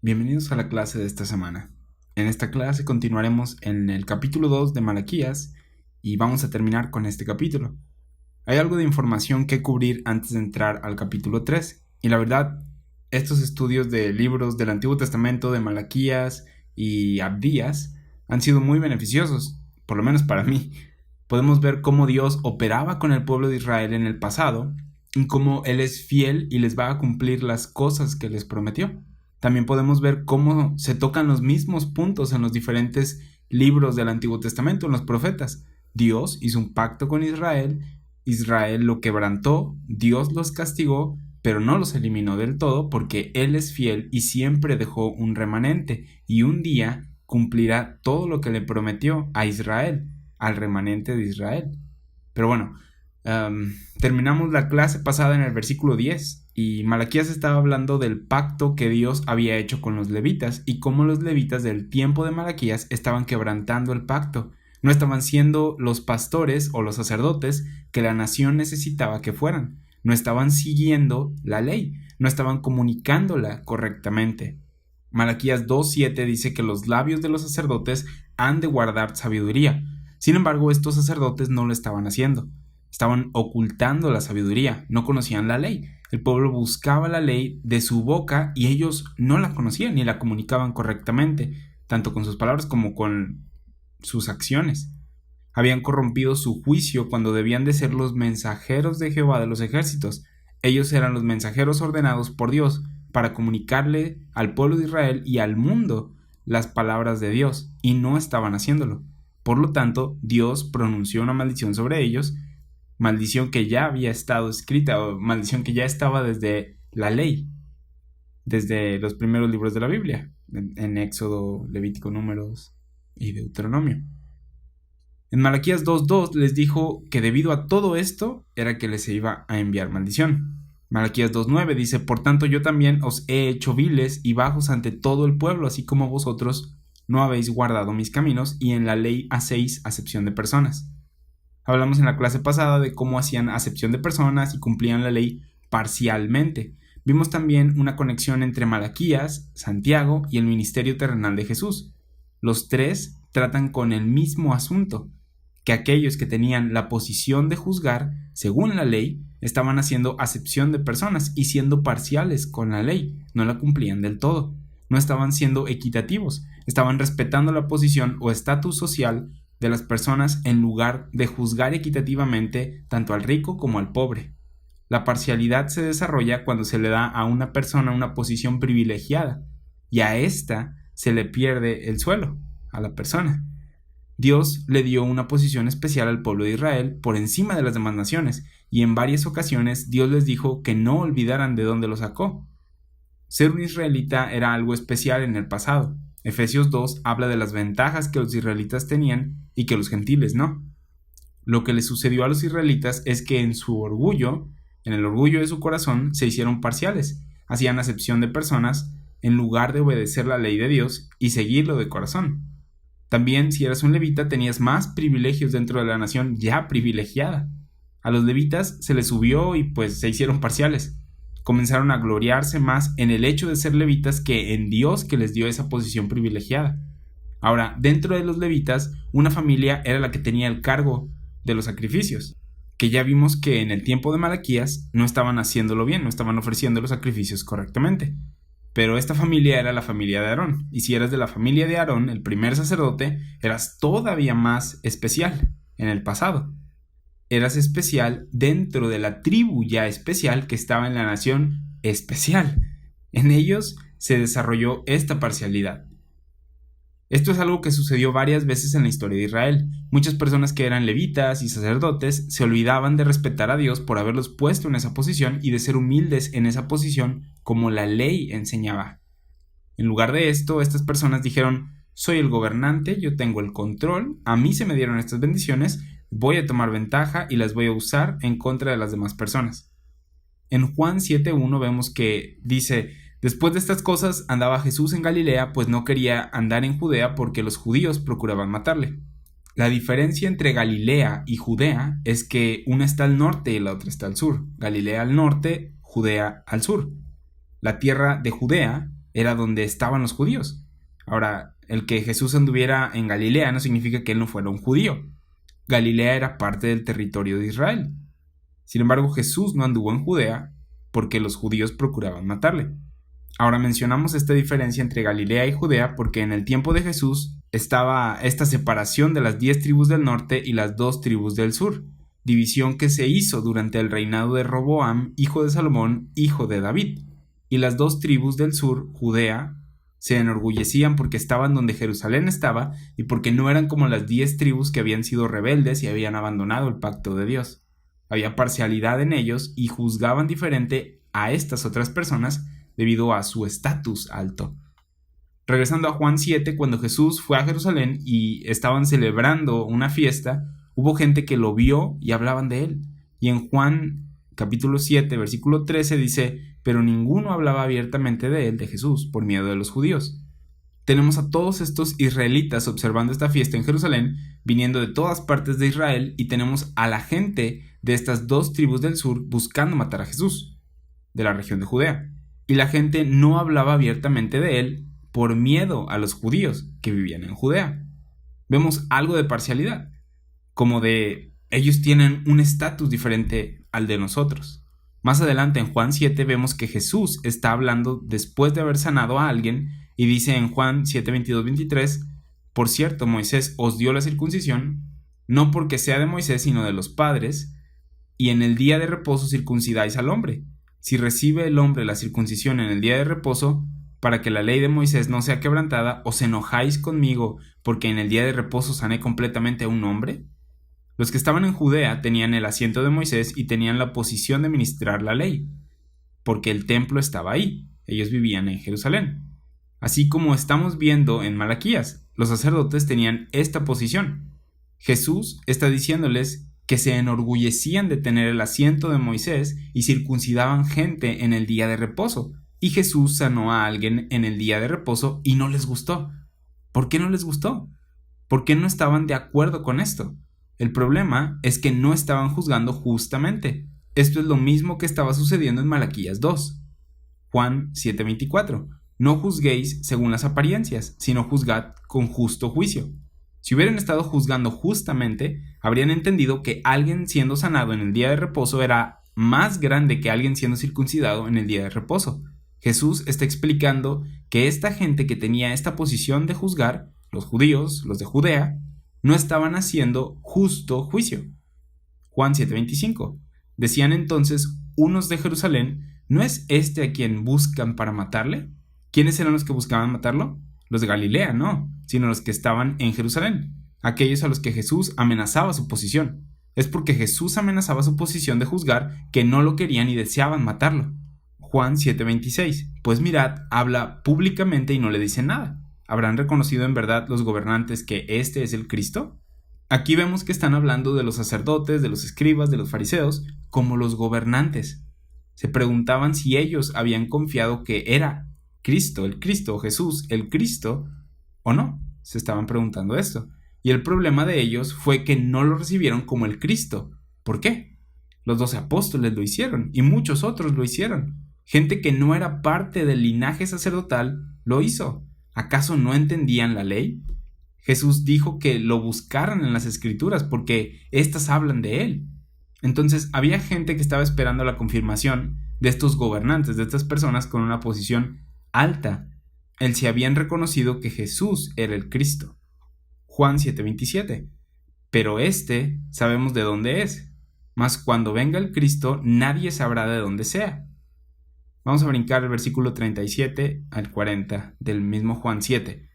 Bienvenidos a la clase de esta semana. En esta clase continuaremos en el capítulo 2 de Malaquías y vamos a terminar con este capítulo. Hay algo de información que cubrir antes de entrar al capítulo 3 y la verdad, estos estudios de libros del Antiguo Testamento de Malaquías y Abdías han sido muy beneficiosos, por lo menos para mí. Podemos ver cómo Dios operaba con el pueblo de Israel en el pasado y cómo Él es fiel y les va a cumplir las cosas que les prometió. También podemos ver cómo se tocan los mismos puntos en los diferentes libros del Antiguo Testamento, en los profetas. Dios hizo un pacto con Israel, Israel lo quebrantó, Dios los castigó, pero no los eliminó del todo porque Él es fiel y siempre dejó un remanente y un día cumplirá todo lo que le prometió a Israel, al remanente de Israel. Pero bueno, terminamos la clase pasada en el versículo 10 y Malaquías estaba hablando del pacto que Dios había hecho con los levitas y cómo los levitas del tiempo de Malaquías estaban quebrantando el pacto. No estaban siendo los pastores o los sacerdotes que la nación necesitaba que fueran. No estaban siguiendo la ley, no estaban comunicándola correctamente. Malaquías 2:7 dice que los labios de los sacerdotes han de guardar sabiduría. Sin embargo, estos sacerdotes no lo estaban haciendo. Estaban ocultando la sabiduría, no conocían la ley. El pueblo buscaba la ley de su boca y ellos no la conocían ni la comunicaban correctamente, tanto con sus palabras como con sus acciones. Habían corrompido su juicio cuando debían de ser los mensajeros de Jehová de los ejércitos. Ellos eran los mensajeros ordenados por Dios para comunicarle al pueblo de Israel y al mundo las palabras de Dios, y no estaban haciéndolo. Por lo tanto, Dios pronunció una maldición sobre ellos, maldición que ya había estado escrita o maldición que ya estaba desde la ley, desde los primeros libros de la Biblia, en Éxodo, Levítico, Números y Deuteronomio. En Malaquías 2:2 les dijo que debido a todo esto era que les iba a enviar maldición. Malaquías 2:9 dice: por tanto yo también os he hecho viles y bajos ante todo el pueblo, así como vosotros no habéis guardado mis caminos y en la ley hacéis acepción de personas. Hablamos en la clase pasada de cómo hacían acepción de personas y cumplían la ley parcialmente. Vimos también una conexión entre Malaquías, Santiago y el ministerio terrenal de Jesús. Los tres tratan con el mismo asunto, que aquellos que tenían la posición de juzgar, según la ley, estaban haciendo acepción de personas y siendo parciales con la ley, no la cumplían del todo, no estaban siendo equitativos, estaban respetando la posición o estatus social de las personas en lugar de juzgar equitativamente tanto al rico como al pobre. La parcialidad se desarrolla cuando se le da a una persona una posición privilegiada y a ésta se le pierde el suelo, a la persona. Dios le dio una posición especial al pueblo de Israel por encima de las demás naciones y en varias ocasiones Dios les dijo que no olvidaran de dónde lo sacó. Ser un israelita era algo especial en el pasado. Efesios 2 habla de las ventajas que los israelitas tenían y que los gentiles no. Lo que les sucedió a los israelitas es que en su orgullo, en el orgullo de su corazón, se hicieron parciales, hacían acepción de personas en lugar de obedecer la ley de Dios y seguirlo de corazón. También, si eras un levita, tenías más privilegios dentro de la nación ya privilegiada. A los levitas se les subió y pues se hicieron parciales. Comenzaron a gloriarse más en el hecho de ser levitas que en Dios que les dio esa posición privilegiada. Ahora, dentro de los levitas, una familia era la que tenía el cargo de los sacrificios, que ya vimos que en el tiempo de Malaquías no estaban haciéndolo bien, no estaban ofreciendo los sacrificios correctamente. Pero esta familia era la familia de Aarón, y si eras de la familia de Aarón, el primer sacerdote, eras todavía más especial en el pasado. Eras especial dentro de la tribu ya especial que estaba en la nación especial. En ellos se desarrolló esta parcialidad. Esto es algo que sucedió varias veces en la historia de Israel. Muchas personas que eran levitas y sacerdotes se olvidaban de respetar a Dios por haberlos puesto en esa posición y de ser humildes en esa posición como la ley enseñaba. En lugar de esto, estas personas dijeron: soy el gobernante, yo tengo el control, a mí se me dieron estas bendiciones, voy a tomar ventaja y las voy a usar en contra de las demás personas. En Juan 7:1 vemos que dice: después de estas cosas andaba Jesús en Galilea, pues no quería andar en Judea porque los judíos procuraban matarle. La diferencia entre Galilea y Judea es que una está al norte y la otra está al sur. Galilea al norte, Judea al sur. La tierra de Judea era donde estaban los judíos. Ahora, el que Jesús anduviera en Galilea no significa que él no fuera un judío. Galilea era parte del territorio de Israel. Sin embargo, Jesús no anduvo en Judea porque los judíos procuraban matarle. Ahora mencionamos esta diferencia entre Galilea y Judea porque en el tiempo de Jesús estaba esta separación de las 10 tribus del norte y las 2 tribus del sur, división que se hizo durante el reinado de Roboam, hijo de Salomón, hijo de David. Y las 2 tribus del sur, Judea, se enorgullecían porque estaban donde Jerusalén estaba y porque no eran como las 10 tribus que habían sido rebeldes y habían abandonado el pacto de Dios. Había parcialidad en ellos y juzgaban diferente a estas otras personas debido a su estatus alto. Regresando a Juan 7, cuando Jesús fue a Jerusalén y estaban celebrando una fiesta, hubo gente que lo vio y hablaban de él. Y en Juan capítulo 7, versículo 13 dice, pero ninguno hablaba abiertamente de él, de Jesús, por miedo de los judíos. Tenemos a todos estos israelitas observando esta fiesta en Jerusalén, viniendo de todas partes de Israel, y tenemos a la gente de estas 2 tribus del sur buscando matar a Jesús, de la región de Judea. Y la gente no hablaba abiertamente de él por miedo a los judíos que vivían en Judea. Vemos algo de parcialidad, como de ellos tienen un estatus diferente al de nosotros. Más adelante en Juan 7 vemos que Jesús está hablando después de haber sanado a alguien y dice en Juan 7, 22, 23, por cierto, Moisés os dio la circuncisión, no porque sea de Moisés sino de los padres, y en el día de reposo circuncidáis al hombre. Si recibe el hombre la circuncisión en el día de reposo, para que la ley de Moisés no sea quebrantada, ¿os enojáis conmigo porque en el día de reposo sané completamente a un hombre? Los que estaban en Judea tenían el asiento de Moisés y tenían la posición de ministrar la ley, porque el templo estaba ahí, ellos vivían en Jerusalén. Así como estamos viendo en Malaquías, los sacerdotes tenían esta posición. Jesús está diciéndoles que se enorgullecían de tener el asiento de Moisés y circuncidaban gente en el día de reposo. Y Jesús sanó a alguien en el día de reposo y no les gustó. ¿Por qué no les gustó? ¿Por qué no estaban de acuerdo con esto? El problema es que no estaban juzgando justamente. Esto es lo mismo que estaba sucediendo en Malaquías 2. Juan 7:24. No juzguéis según las apariencias, sino juzgad con justo juicio. Si hubieran estado juzgando justamente, habrían entendido que alguien siendo sanado en el día de reposo era más grande que alguien siendo circuncidado en el día de reposo. Jesús está explicando que esta gente que tenía esta posición de juzgar, los judíos, los de Judea, no estaban haciendo justo juicio. Juan 7:25. Decían entonces unos de Jerusalén, ¿no es este a quien buscan para matarle? ¿Quiénes eran los que buscaban matarlo? Los de Galilea, no, sino los que estaban en Jerusalén, aquellos a los que Jesús amenazaba su posición. Es porque Jesús amenazaba su posición de juzgar que no lo querían y deseaban matarlo. Juan 7:26. Pues mirad, habla públicamente y no le dice nada. ¿Habrán reconocido en verdad los gobernantes que este es el Cristo? Aquí vemos que están hablando de los sacerdotes, de los escribas, de los fariseos, como los gobernantes. Se preguntaban si ellos habían confiado que era Cristo, el Cristo, o Jesús, el Cristo, o no. Se estaban preguntando esto. Y el problema de ellos fue que no lo recibieron como el Cristo. ¿Por qué? Los 12 apóstoles lo hicieron y muchos otros lo hicieron. Gente que no era parte del linaje sacerdotal lo hizo. ¿Acaso no entendían la ley? Jesús dijo que lo buscaran en las escrituras porque éstas hablan de él. Entonces había gente que estaba esperando la confirmación de estos gobernantes, de estas personas con una posición alta. Él se habían reconocido que Jesús era el Cristo. Juan 7:27. Pero sabemos de dónde es, mas cuando venga el Cristo nadie sabrá de dónde sea. Vamos a brincar el versículo 37 al 40 del mismo Juan 7.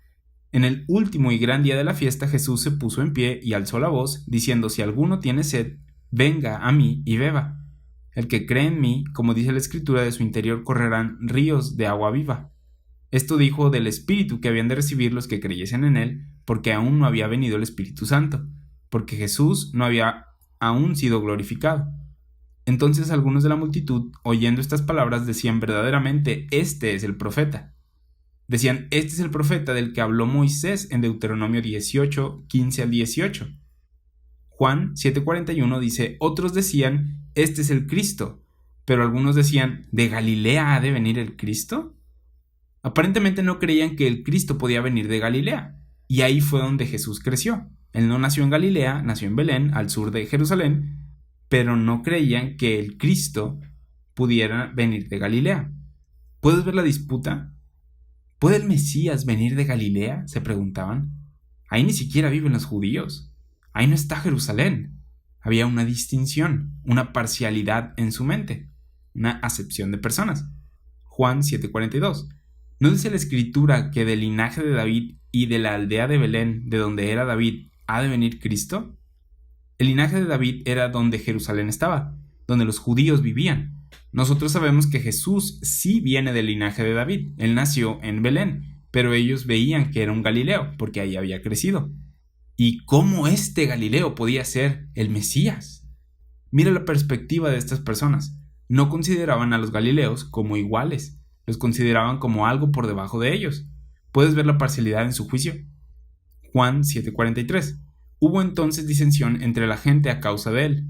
En el último y gran día de la fiesta Jesús se puso en pie y alzó la voz, diciendo: si alguno tiene sed, venga a mí y beba. El que cree en mí, como dice la Escritura, de su interior correrán ríos de agua viva. Esto dijo del Espíritu que habían de recibir los que creyesen en él, porque aún no había venido el Espíritu Santo, porque Jesús no había aún sido glorificado. Entonces algunos de la multitud, oyendo estas palabras, decían: verdaderamente, este es el profeta. Decían: este es el profeta del que habló Moisés en Deuteronomio 18, 15 al 18. Juan 7:41 dice: otros decían: este es el Cristo. Pero algunos decían: ¿de Galilea ha de venir el Cristo? Aparentemente no creían que el Cristo podía venir de Galilea, y ahí fue donde Jesús creció. Él no nació en Galilea, nació en Belén, al sur de Jerusalén, pero no creían que el Cristo pudiera venir de Galilea. ¿Puedes ver la disputa? ¿Puede el Mesías venir de Galilea?, se preguntaban. Ahí ni siquiera viven los judíos. Ahí no está Jerusalén. Había una distinción, una parcialidad en su mente, una acepción de personas. Juan 7:42. ¿No dice la Escritura que del linaje de David y de la aldea de Belén, de donde era David, ha de venir Cristo? El linaje de David era donde Jerusalén estaba, donde los judíos vivían. Nosotros sabemos que Jesús sí viene del linaje de David. Él nació en Belén, pero ellos veían que era un Galileo, porque ahí había crecido. ¿Y cómo este Galileo podía ser el Mesías? Mira la perspectiva de estas personas. No consideraban a los galileos como iguales, los consideraban como algo por debajo de ellos. ¿Puedes ver la parcialidad en su juicio? Juan 7:43. Hubo entonces disensión entre la gente a causa de él.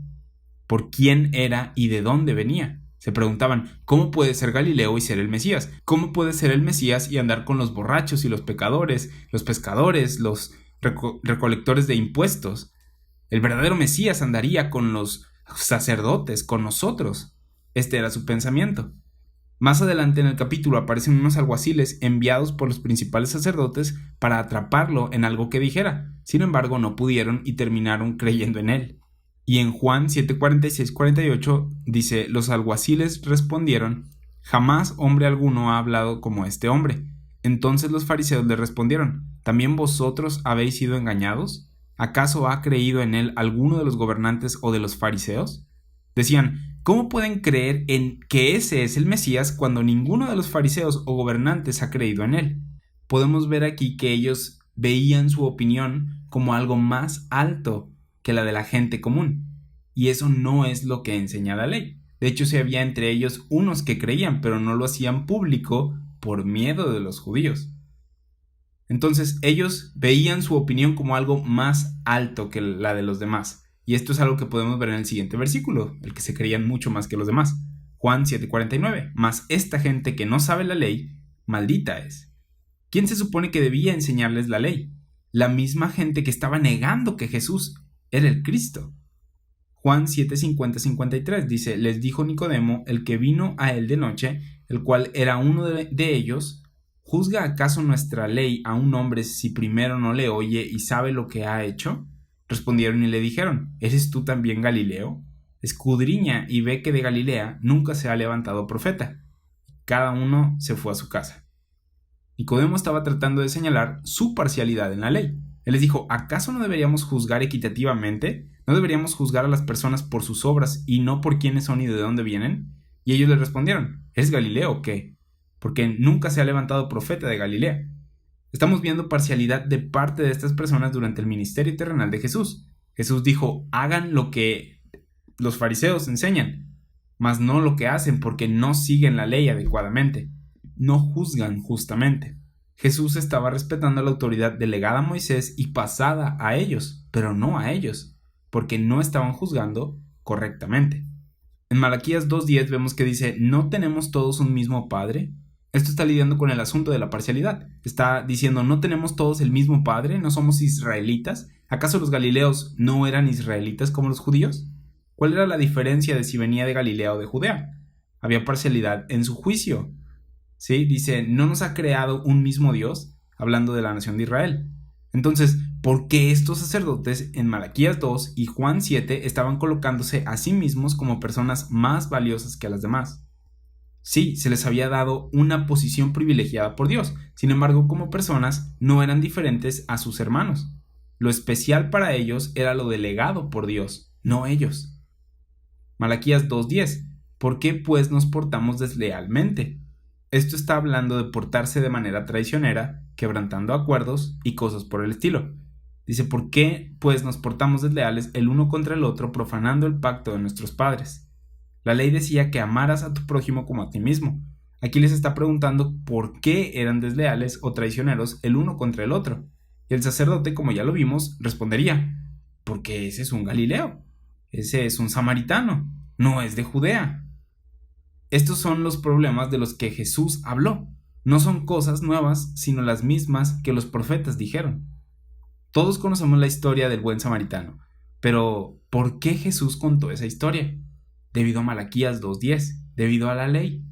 ¿Por quién era y de dónde venía? Se preguntaban, ¿cómo puede ser Galileo y ser el Mesías? ¿Cómo puede ser el Mesías y andar con los borrachos y los pecadores, los pescadores, los recolectores de impuestos? El verdadero Mesías andaría con los sacerdotes, con nosotros. Este era su pensamiento. Más adelante en el capítulo aparecen unos alguaciles enviados por los principales sacerdotes para atraparlo en algo que dijera. Sin embargo, no pudieron y terminaron creyendo en él. Y en Juan 7:46-48 dice, los alguaciles respondieron, jamás hombre alguno ha hablado como este hombre. Entonces los fariseos le respondieron, ¿también vosotros habéis sido engañados? ¿Acaso ha creído en él alguno de los gobernantes o de los fariseos? Decían, ¿cómo pueden creer en que ese es el Mesías cuando ninguno de los fariseos o gobernantes ha creído en él? Podemos ver aquí que ellos veían su opinión como algo más alto que la de la gente común, y eso no es lo que enseña la ley. De hecho, sí había entre ellos unos que creían, pero no lo hacían público por miedo de los judíos. Entonces, ellos veían su opinión como algo más alto que la de los demás. Y esto es algo que podemos ver en el siguiente versículo, el que se creían mucho más que los demás. Juan 7:49. Mas esta gente que no sabe la ley, maldita es. ¿Quién se supone que debía enseñarles la ley? La misma gente que estaba negando que Jesús era el Cristo. Juan 7:50-53 dice, les dijo Nicodemo, el que vino a él de noche, el cual era uno de ellos, ¿juzga acaso nuestra ley a un hombre si primero no le oye y sabe lo que ha hecho? Respondieron y le dijeron, ¿eres tú también Galileo? Escudriña y ve que de Galilea nunca se ha levantado profeta. Cada uno se fue a su casa. Nicodemo estaba tratando de señalar su parcialidad en la ley. Él les dijo, ¿acaso no deberíamos juzgar equitativamente? ¿No deberíamos juzgar a las personas por sus obras y no por quiénes son y de dónde vienen? Y ellos le respondieron, ¿eres Galileo o qué? Porque nunca se ha levantado profeta de Galilea. Estamos viendo parcialidad de parte de estas personas durante el ministerio terrenal de Jesús. Jesús dijo, hagan lo que los fariseos enseñan, mas no lo que hacen porque no siguen la ley adecuadamente, no juzgan justamente. Jesús estaba respetando la autoridad delegada a Moisés y pasada a ellos, pero no a ellos, porque no estaban juzgando correctamente. En Malaquías 2:10 vemos que dice, ¿no tenemos todos un mismo Padre? Esto está lidiando con el asunto de la parcialidad. Está diciendo, ¿no tenemos todos el mismo Padre? ¿No somos israelitas? ¿Acaso los galileos no eran israelitas como los judíos? ¿Cuál era la diferencia de si venía de Galilea o de Judea? Había parcialidad en su juicio. ¿Sí? Dice, ¿no nos ha creado un mismo Dios? Hablando de la nación de Israel. Entonces, ¿por qué estos sacerdotes en Malaquías 2 y Juan 7 estaban colocándose a sí mismos como personas más valiosas que las demás? Sí, se les había dado una posición privilegiada por Dios. Sin embargo, como personas, no eran diferentes a sus hermanos. Lo especial para ellos era lo delegado por Dios, no ellos. Malaquías 2:10. ¿Por qué pues nos portamos deslealmente? Esto está hablando de portarse de manera traicionera, quebrantando acuerdos y cosas por el estilo. Dice, ¿por qué pues nos portamos desleales el uno contra el otro, profanando el pacto de nuestros padres? La ley decía que amaras a tu prójimo como a ti mismo. Aquí les está preguntando por qué eran desleales o traicioneros el uno contra el otro. Y el sacerdote, como ya lo vimos, respondería, porque ese es un Galileo, ese es un samaritano, no es de Judea. Estos son los problemas de los que Jesús habló. No son cosas nuevas, sino las mismas que los profetas dijeron. Todos conocemos la historia del buen samaritano, pero ¿por qué Jesús contó esa historia? Debido a Malaquías 2:10, debido a la ley,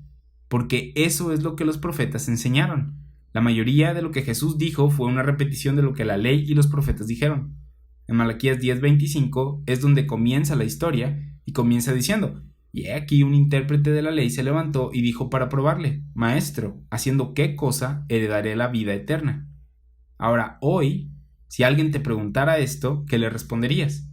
porque eso es lo que los profetas enseñaron. La mayoría de lo que Jesús dijo fue una repetición de lo que la ley y los profetas dijeron. En Malaquías 10:25 es donde comienza la historia y comienza diciendo: y he aquí un intérprete de la ley se levantó y dijo para probarle: Maestro, ¿haciendo qué cosa heredaré la vida eterna? Ahora, hoy, si alguien te preguntara esto, ¿qué le responderías?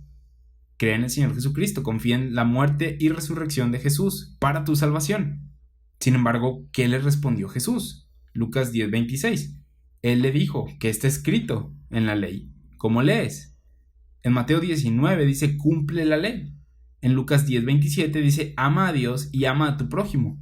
Cree en el Señor Jesucristo, confía en la muerte y resurrección de Jesús para tu salvación. Sin embargo, ¿qué le respondió Jesús? Lucas 10:26. Él le dijo: ¿qué está escrito en la ley? ¿Cómo lees? En Mateo 19 dice: cumple la ley. En Lucas 10:27 dice: ama a Dios y ama a tu prójimo.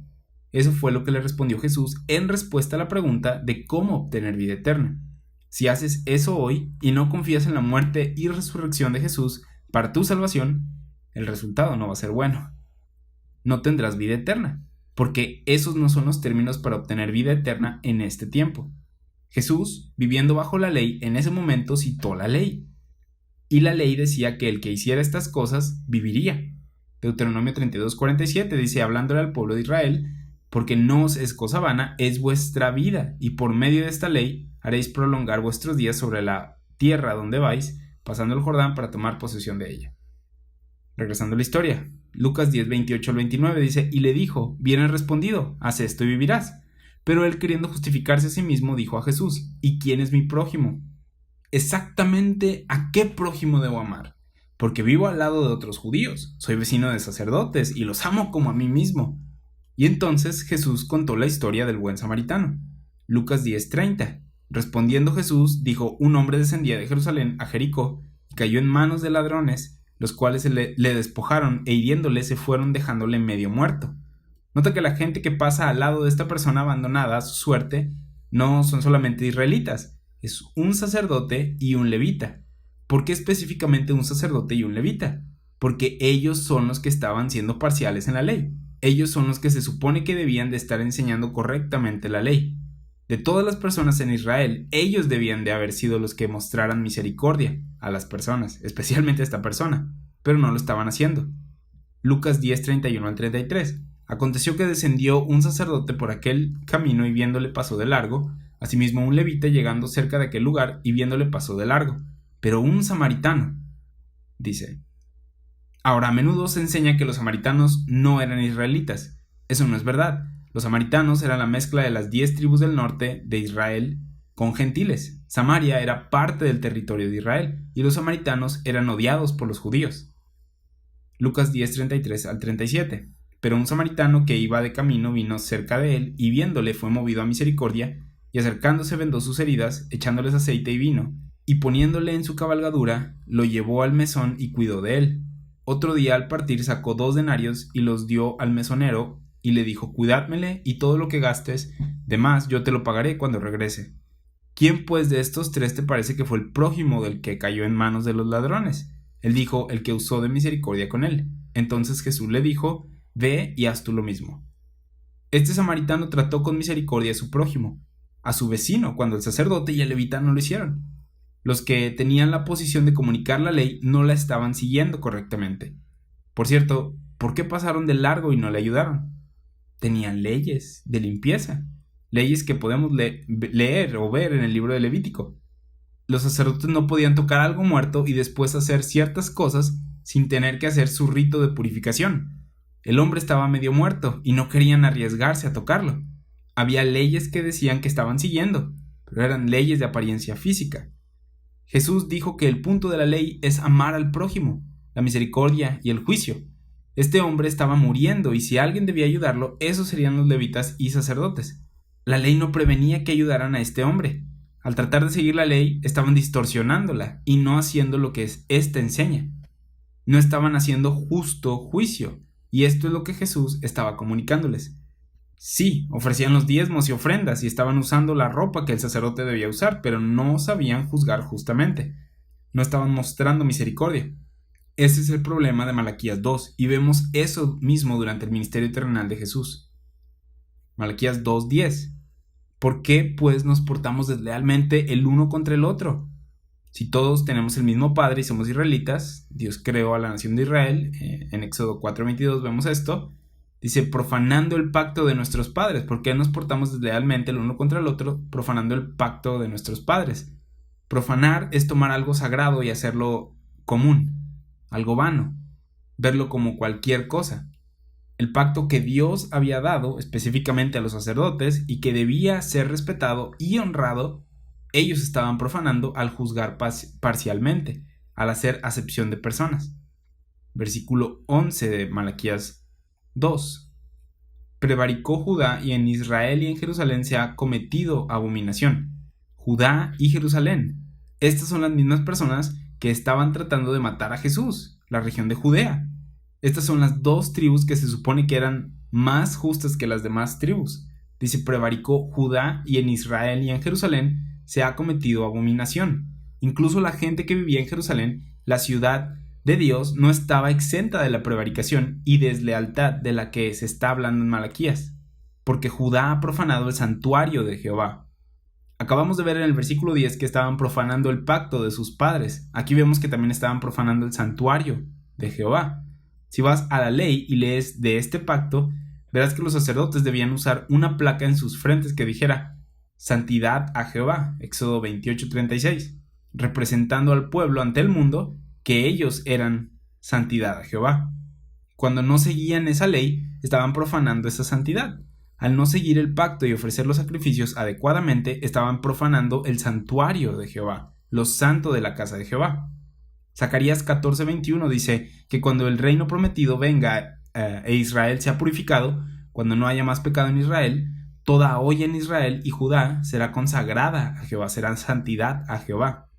Eso fue lo que le respondió Jesús en respuesta a la pregunta de cómo obtener vida eterna. Si haces eso hoy y no confías en la muerte y resurrección de Jesús para tu salvación, el resultado no va a ser bueno. No tendrás vida eterna, porque esos no son los términos para obtener vida eterna en este tiempo. Jesús, viviendo bajo la ley, en ese momento citó la ley. Y la ley decía que el que hiciera estas cosas viviría. Deuteronomio 32:47 dice, hablándole al pueblo de Israel: porque no os es cosa vana, es vuestra vida, y por medio de esta ley haréis prolongar vuestros días sobre la tierra donde vais, pasando el Jordán para tomar posesión de ella. Regresando a la historia, Lucas 10:28-29 dice: y le dijo: bien has respondido, haz esto y vivirás. Pero él, queriendo justificarse a sí mismo, dijo a Jesús: ¿y quién es mi prójimo? Exactamente a qué prójimo debo amar, porque vivo al lado de otros judíos, soy vecino de sacerdotes y los amo como a mí mismo. Y entonces Jesús contó la historia del buen samaritano. Lucas 10:30. Respondiendo Jesús, dijo: un hombre descendía de Jerusalén a Jericó y cayó en manos de ladrones, los cuales le despojaron e hiriéndole se fueron dejándole medio muerto. Nota que la gente que pasa al lado de esta persona abandonada a su suerte no son solamente israelitas, es un sacerdote y un levita. ¿Por qué específicamente un sacerdote y un levita? Porque ellos son los que estaban siendo parciales en la ley. Ellos son los que se supone que debían de estar enseñando correctamente la ley. De todas las personas en Israel, ellos debían de haber sido los que mostraran misericordia a las personas, especialmente a esta persona, pero no lo estaban haciendo. Lucas 10:31-33. Aconteció que descendió un sacerdote por aquel camino y viéndole pasó de largo. Asimismo un levita llegando cerca de aquel lugar y viéndole pasó de largo. Pero un samaritano, dice. Ahora, a menudo se enseña que los samaritanos no eran israelitas. Eso no es verdad. Los samaritanos eran la mezcla de las 10 tribus del norte de Israel con gentiles. Samaria era parte del territorio de Israel y los samaritanos eran odiados por los judíos. Lucas 10:33-37. Pero un samaritano que iba de camino vino cerca de él y viéndole fue movido a misericordia y acercándose vendó sus heridas, echándoles aceite y vino, y poniéndole en su cabalgadura, lo llevó al mesón y cuidó de él. Otro día al partir sacó 2 denarios y los dio al mesonero y le dijo: cuidádmele y todo lo que gastes de más yo te lo pagaré cuando regrese. ¿Quién pues de estos 3 te parece que fue el prójimo del que cayó en manos de los ladrones? Él dijo: el que usó de misericordia con él. Entonces Jesús le dijo: ve y haz tú lo mismo. Este samaritano trató con misericordia a su prójimo, a su vecino, cuando el sacerdote y el levita no lo hicieron. Los que tenían la posición de comunicar la ley no la estaban siguiendo correctamente. Por cierto, ¿por qué pasaron de largo y no le ayudaron? Tenían leyes de limpieza, leyes que podemos leer o ver en el libro de Levítico. Los sacerdotes no podían tocar algo muerto y después hacer ciertas cosas sin tener que hacer su rito de purificación. El hombre estaba medio muerto y no querían arriesgarse a tocarlo. Había leyes que decían que estaban siguiendo, pero eran leyes de apariencia física. Jesús dijo que el punto de la ley es amar al prójimo, la misericordia y el juicio. Este hombre estaba muriendo y si alguien debía ayudarlo, esos serían los levitas y sacerdotes. La ley no prevenía que ayudaran a este hombre. Al tratar de seguir la ley, estaban distorsionándola y no haciendo lo que ésta enseña. No estaban haciendo justo juicio, y esto es lo que Jesús estaba comunicándoles. Sí, ofrecían los diezmos y ofrendas y estaban usando la ropa que el sacerdote debía usar, pero no sabían juzgar justamente. No estaban mostrando misericordia. Ese es el problema de Malaquías 2, y vemos eso mismo durante el ministerio terrenal de Jesús. Malaquías 2:10. ¿Por qué pues nos portamos deslealmente el uno contra el otro? Si todos tenemos el mismo Padre y somos israelitas, Dios creó a la nación de Israel, en Éxodo 4:22 vemos esto, dice, profanando el pacto de nuestros padres. ¿Por qué nos portamos deslealmente el uno contra el otro? Profanando el pacto de nuestros padres. Profanar es tomar algo sagrado y hacerlo común, algo vano, verlo como cualquier cosa. El pacto que Dios había dado específicamente a los sacerdotes y que debía ser respetado y honrado, ellos estaban profanando al juzgar parcialmente, al hacer acepción de personas. Versículo 11 de Malaquías 2. Prevaricó Judá y en Israel y en Jerusalén se ha cometido abominación. Judá y Jerusalén. Estas son las mismas personas que estaban tratando de matar a Jesús, la región de Judea. Estas son las dos tribus que se supone que eran más justas que las demás tribus. Dice, prevaricó Judá y en Israel y en Jerusalén se ha cometido abominación. Incluso la gente que vivía en Jerusalén, la ciudad de Dios, no estaba exenta de la prevaricación y deslealtad de la que se está hablando en Malaquías, porque Judá ha profanado el santuario de Jehová. Acabamos de ver en el versículo 10 que estaban profanando el pacto de sus padres. Aquí vemos que también estaban profanando el santuario de Jehová. Si vas a la ley y lees de este pacto, verás que los sacerdotes debían usar una placa en sus frentes que dijera Santidad a Jehová, Éxodo 28:36, representando al pueblo ante el mundo que ellos eran santidad a Jehová. Cuando no seguían esa ley, estaban profanando esa santidad. Al no seguir el pacto y ofrecer los sacrificios adecuadamente, estaban profanando el santuario de Jehová, lo santo de la casa de Jehová. Zacarías 14:21 dice que cuando el reino prometido venga e Israel sea purificado, cuando no haya más pecado en Israel, toda olla en Israel y Judá será consagrada a Jehová, será santidad a Jehová.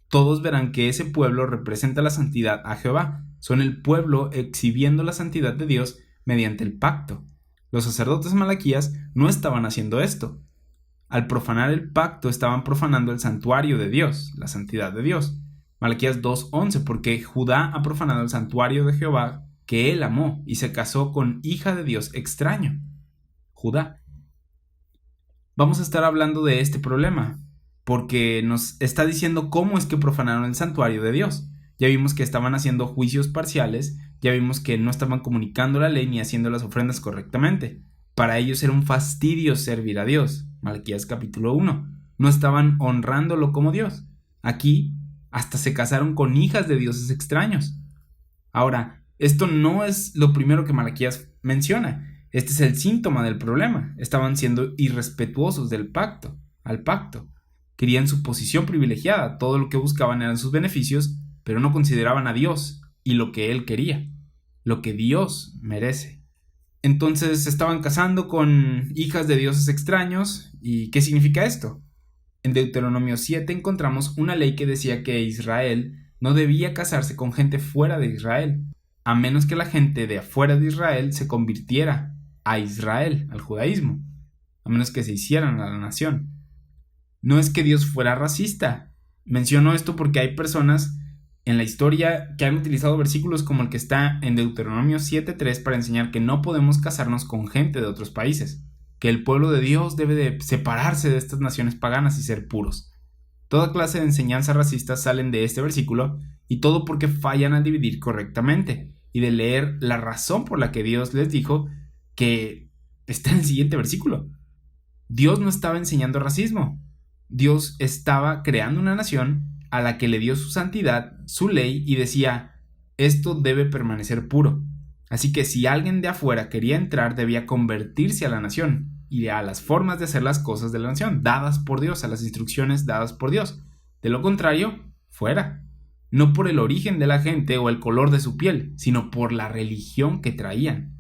Todos verán que ese pueblo representa la santidad a Jehová. Son el pueblo exhibiendo la santidad de Dios mediante el pacto. Los sacerdotes Malaquías no estaban haciendo esto. Al profanar el pacto estaban profanando el santuario de Dios, la santidad de Dios. Malaquías 2:11, porque Judá ha profanado el santuario de Jehová que él amó y se casó con hija de Dios extraño, Judá. Vamos a estar hablando de este problema, porque nos está diciendo cómo es que profanaron el santuario de Dios. Ya vimos que estaban haciendo juicios parciales, ya vimos que no estaban comunicando la ley ni haciendo las ofrendas correctamente. Para ellos era un fastidio servir a Dios, Malaquías capítulo 1. No estaban honrándolo como Dios. Aquí hasta se casaron con hijas de dioses extraños. Ahora, esto no es lo primero que Malaquías menciona. Este es el síntoma del problema. Estaban siendo irrespetuosos del pacto, al pacto. Querían su posición privilegiada, todo lo que buscaban eran sus beneficios, pero no consideraban a Dios y lo que Él quería, lo que Dios merece. Entonces se estaban casando con hijas de dioses extraños. ¿Y qué significa esto? En Deuteronomio 7 encontramos una ley que decía que Israel no debía casarse con gente fuera de Israel, a menos que la gente de afuera de Israel se convirtiera a Israel, al judaísmo, a menos que se hicieran a la nación. No es que Dios fuera racista. Menciono esto porque hay personas en la historia que han utilizado versículos como el que está en Deuteronomio 7:3 para enseñar que no podemos casarnos con gente de otros países, que el pueblo de Dios debe de separarse de estas naciones paganas y ser puros. Toda clase de enseñanzas racistas salen de este versículo, y todo porque fallan al dividir correctamente y de leer la razón por la que Dios les dijo que está en el siguiente versículo. Dios no estaba enseñando racismo. Dios estaba creando una nación a la que le dio su santidad, su ley, y decía, esto debe permanecer puro. Así que si alguien de afuera quería entrar, debía convertirse a la nación y a las formas de hacer las cosas de la nación, dadas por Dios, a las instrucciones dadas por Dios. De lo contrario, fuera. No por el origen de la gente o el color de su piel, sino por la religión que traían.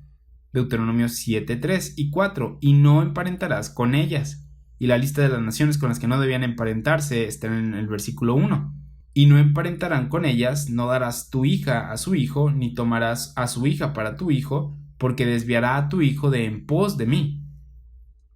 Deuteronomio 7:3 y 4, y no emparentarás con ellas. Y la lista de las naciones con las que no debían emparentarse está en el versículo 1. Y no emparentarán con ellas, no darás tu hija a su hijo, ni tomarás a su hija para tu hijo, porque desviará a tu hijo de en pos de mí.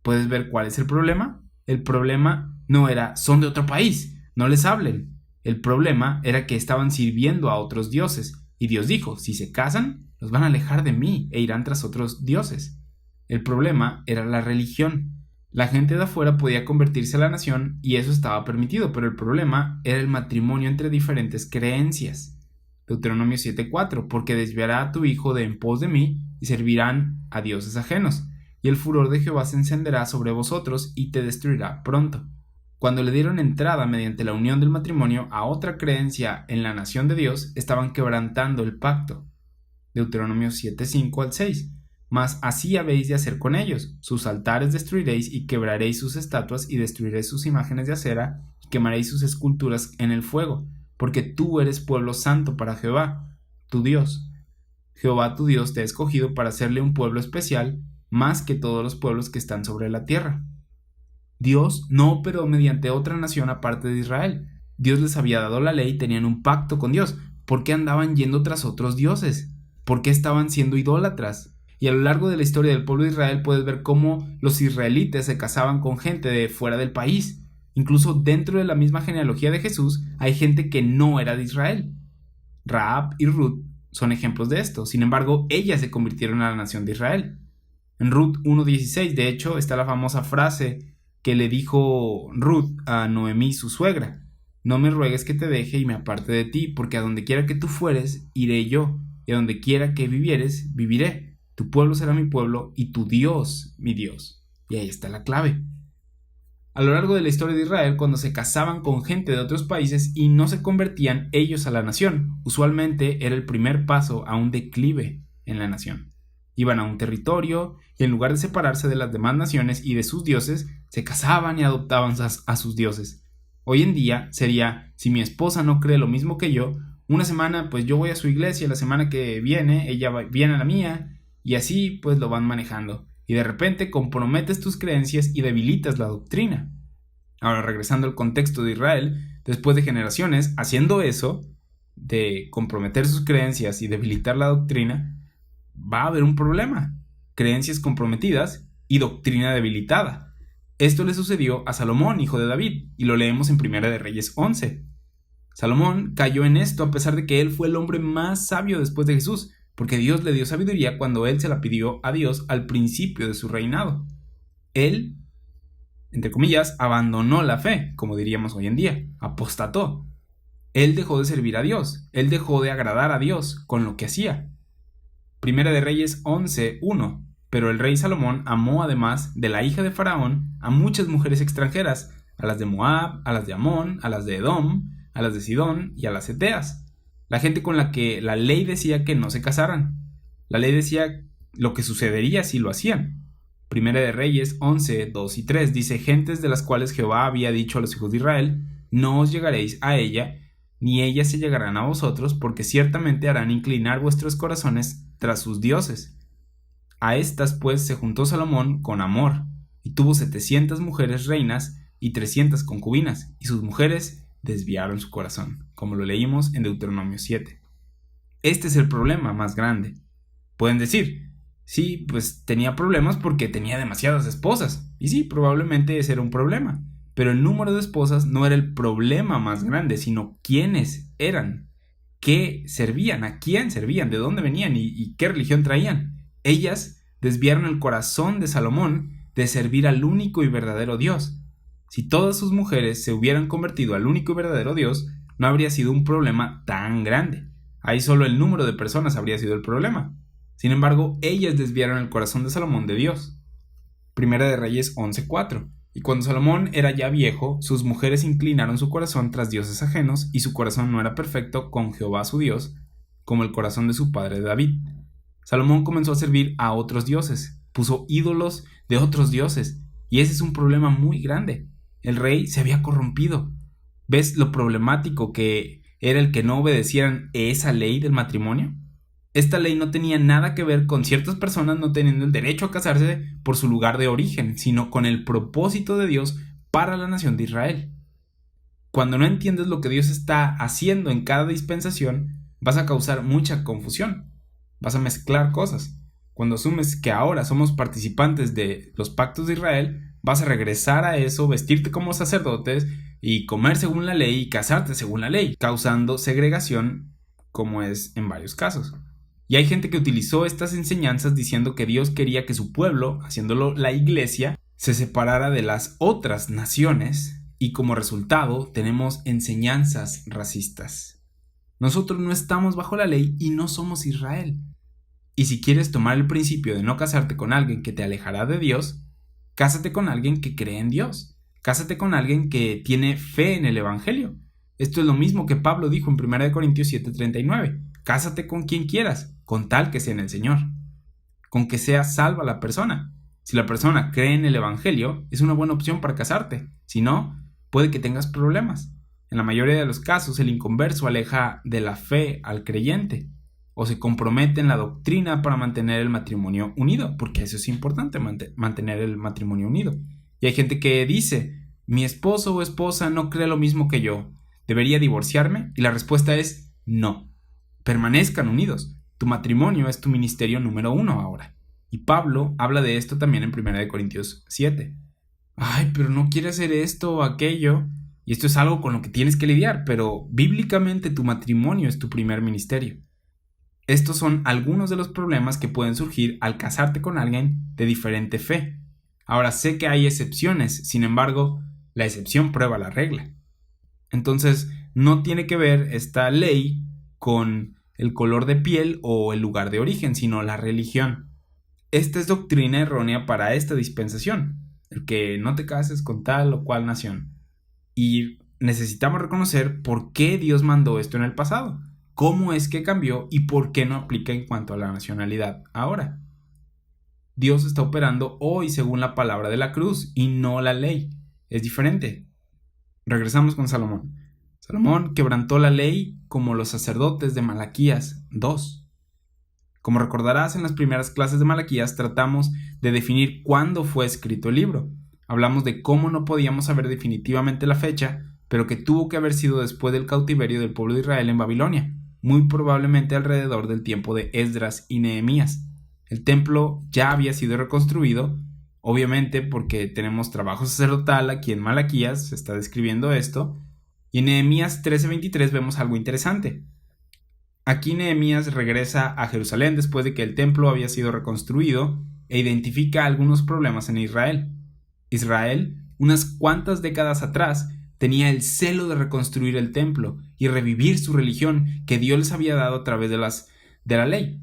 ¿Puedes ver cuál es el problema? El problema no era, son de otro país, no les hablen. El problema era que estaban sirviendo a otros dioses, y Dios dijo, si se casan, los van a alejar de mí e irán tras otros dioses. El problema era la religión. La gente de afuera podía convertirse a la nación y eso estaba permitido, pero el problema era el matrimonio entre diferentes creencias. Deuteronomio 7:4, porque desviará a tu hijo de en pos de mí y servirán a dioses ajenos, y el furor de Jehová se encenderá sobre vosotros y te destruirá pronto. Cuando le dieron entrada mediante la unión del matrimonio a otra creencia en la nación de Dios, estaban quebrantando el pacto. Deuteronomio 7:5-6. Mas así habéis de hacer con ellos: sus altares destruiréis y quebraréis sus estatuas y destruiréis sus imágenes de acera y quemaréis sus esculturas en el fuego, porque tú eres pueblo santo para Jehová, tu Dios. Jehová tu Dios te ha escogido para hacerle un pueblo especial, más que todos los pueblos que están sobre la tierra. Dios no operó mediante otra nación aparte de Israel. Dios les había dado la ley, tenían un pacto con Dios. ¿Por qué andaban yendo tras otros dioses? ¿Por qué estaban siendo idólatras? Y a lo largo de la historia del pueblo de Israel puedes ver cómo los israelitas se casaban con gente de fuera del país. Incluso dentro de la misma genealogía de Jesús hay gente que no era de Israel. Rahab y Ruth son ejemplos de esto. Sin embargo, ellas se convirtieron a la nación de Israel. En Ruth 1:16, de hecho, está la famosa frase que le dijo Ruth a Noemí, su suegra: no me ruegues que te deje y me aparte de ti, porque a donde quiera que tú fueres, iré yo, y a donde quiera que vivieres, viviré. Tu pueblo será mi pueblo y tu Dios, mi Dios. Y ahí está la clave. A lo largo de la historia de Israel, cuando se casaban con gente de otros países y no se convertían ellos a la nación, usualmente era el primer paso a un declive en la nación. Iban a un territorio y en lugar de separarse de las demás naciones y de sus dioses, se casaban y adoptaban a sus dioses. Hoy en día sería: si mi esposa no cree lo mismo que yo, una semana pues yo voy a su iglesia, la semana que viene ella viene a la mía, y así pues lo van manejando. Y de repente comprometes tus creencias y debilitas la doctrina. Ahora, regresando al contexto de Israel, después de generaciones haciendo eso, de comprometer sus creencias y debilitar la doctrina, va a haber un problema: creencias comprometidas y doctrina debilitada. Esto le sucedió a Salomón, hijo de David, y lo leemos en Primera de Reyes 11. Salomón cayó en esto a pesar de que él fue el hombre más sabio después de Jesús, porque Dios le dio sabiduría cuando él se la pidió a Dios al principio de su reinado. Él, entre comillas, abandonó la fe, como diríamos hoy en día, apostató. Él dejó de servir a Dios, él dejó de agradar a Dios con lo que hacía. Primera de Reyes 11:1. Pero el rey Salomón amó, además de la hija de Faraón, a muchas mujeres extranjeras, a las de Moab, a las de Amón, a las de Edom, a las de Sidón y a las heteas. La gente con la que la ley decía que no se casaran. La ley decía lo que sucedería si lo hacían. Primera de Reyes 11:2-3 dice: gentes de las cuales Jehová había dicho a los hijos de Israel: no os llegaréis a ella, ni ellas se llegarán a vosotros, porque ciertamente harán inclinar vuestros corazones tras sus dioses. A estas pues se juntó Salomón con amor, y tuvo 700 mujeres reinas y 300 concubinas, y sus mujeres desviaron su corazón, como lo leímos en Deuteronomio 7. Este es el problema más grande. Pueden decir: sí, pues tenía problemas porque tenía demasiadas esposas, y sí, probablemente ese era un problema, pero el número de esposas no era el problema más grande, sino quiénes eran, qué servían, a quién servían, de dónde venían y qué religión traían. Ellas desviaron el corazón de Salomón de servir al único y verdadero Dios. Si todas sus mujeres se hubieran convertido al único y verdadero Dios, no habría sido un problema tan grande. Ahí solo el número de personas habría sido el problema. Sin embargo, ellas desviaron el corazón de Salomón de Dios. Primera de Reyes 11:4. Y cuando Salomón era ya viejo, sus mujeres inclinaron su corazón tras dioses ajenos, y su corazón no era perfecto con Jehová su Dios, como el corazón de su padre David. Salomón comenzó a servir a otros dioses, puso ídolos de otros dioses, y ese es un problema muy grande. El rey se había corrompido. ¿Ves lo problemático que era el que no obedecieran esa ley del matrimonio? Esta ley no tenía nada que ver con ciertas personas no teniendo el derecho a casarse por su lugar de origen, sino con el propósito de Dios para la nación de Israel. Cuando no entiendes lo que Dios está haciendo en cada dispensación, vas a causar mucha confusión. Vas a mezclar cosas. Cuando asumes que ahora somos participantes de los pactos de Israel, vas a regresar a eso, vestirte como sacerdotes y comer según la ley y casarte según la ley, causando segregación, como es en varios casos. Y hay gente que utilizó estas enseñanzas diciendo que Dios quería que su pueblo, haciéndolo la iglesia, se separara de las otras naciones y como resultado tenemos enseñanzas racistas. Nosotros no estamos bajo la ley y no somos Israel. Y si quieres tomar el principio de no casarte con alguien que te alejará de Dios, cásate con alguien que cree en Dios. Cásate con alguien que tiene fe en el Evangelio. Esto es lo mismo que Pablo dijo en 1 Corintios 7:39. Cásate con quien quieras, con tal que sea en el Señor. Con que sea salva la persona. Si la persona cree en el Evangelio, es una buena opción para casarte. Si no, puede que tengas problemas. En la mayoría de los casos, el inconverso aleja de la fe al creyente o se compromete en la doctrina para mantener el matrimonio unido, porque eso es importante, mantener el matrimonio unido. Y hay gente que dice, mi esposo o esposa no cree lo mismo que yo, ¿debería divorciarme? Y la respuesta es no. Permanezcan unidos. Tu matrimonio es tu ministerio número 1 ahora. Y Pablo habla de esto también en 1 Corintios 7. Ay, pero no quiere hacer esto o aquello. Y esto es algo con lo que tienes que lidiar, pero bíblicamente tu matrimonio es tu primer ministerio. Estos son algunos de los problemas que pueden surgir al casarte con alguien de diferente fe. Ahora sé que hay excepciones, sin embargo, la excepción prueba la regla. Entonces, no tiene que ver esta ley con el color de piel o el lugar de origen, sino la religión. Esta es doctrina errónea para esta dispensación, el que no te cases con tal o cual nación. Y necesitamos reconocer por qué Dios mandó esto en el pasado, cómo es que cambió y por qué no aplica en cuanto a la nacionalidad ahora. Dios está operando hoy según la palabra de la cruz y no la ley. Es diferente. Regresamos con Salomón. Salomón quebrantó la ley como los sacerdotes de Malaquías 2. Como recordarás, en las primeras clases de Malaquías tratamos de definir cuándo fue escrito el libro. Hablamos de cómo no podíamos saber definitivamente la fecha, pero que tuvo que haber sido después del cautiverio del pueblo de Israel en Babilonia, muy probablemente alrededor del tiempo de Esdras y Nehemías. El templo ya había sido reconstruido, obviamente porque tenemos trabajo sacerdotal aquí en Malaquías, se está describiendo esto, y en Nehemías 13:23 vemos algo interesante. Aquí Nehemías regresa a Jerusalén después de que el templo había sido reconstruido e identifica algunos problemas en Israel. Israel, unas cuantas décadas atrás, tenía el celo de reconstruir el templo y revivir su religión que Dios les había dado a través de la ley.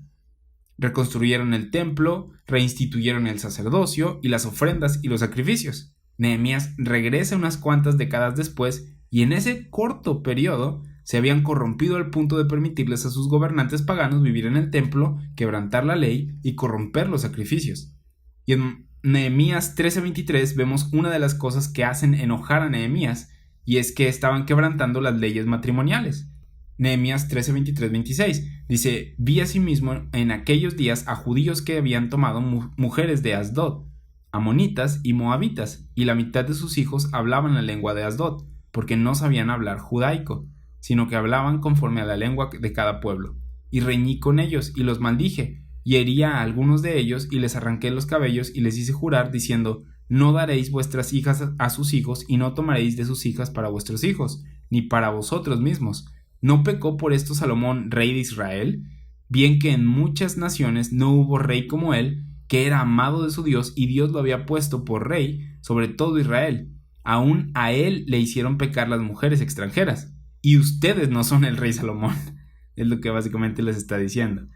Reconstruyeron el templo, reinstituyeron el sacerdocio y las ofrendas y los sacrificios. Nehemías regresa unas cuantas décadas después y en ese corto periodo se habían corrompido al punto de permitirles a sus gobernantes paganos vivir en el templo, quebrantar la ley y corromper los sacrificios. Y en Nehemías 13:23 vemos una de las cosas que hacen enojar a Nehemías, y es que estaban quebrantando las leyes matrimoniales. Nehemías 13:23-26 dice: vi asimismo en aquellos días a judíos que habían tomado mujeres de Asdod, amonitas y moabitas, y la mitad de sus hijos hablaban la lengua de Asdod, porque no sabían hablar judaico, sino que hablaban conforme a la lengua de cada pueblo. Y reñí con ellos, y los maldije, y hería a algunos de ellos, y les arranqué los cabellos, y les hice jurar, diciendo: no daréis vuestras hijas a sus hijos, y no tomaréis de sus hijas para vuestros hijos, ni para vosotros mismos. ¿No pecó por esto Salomón, rey de Israel? Bien que en muchas naciones no hubo rey como él, que era amado de su Dios, y Dios lo había puesto por rey sobre todo Israel. Aún a él le hicieron pecar las mujeres extranjeras. Y ustedes no son el rey Salomón. Es lo que básicamente les está diciendo.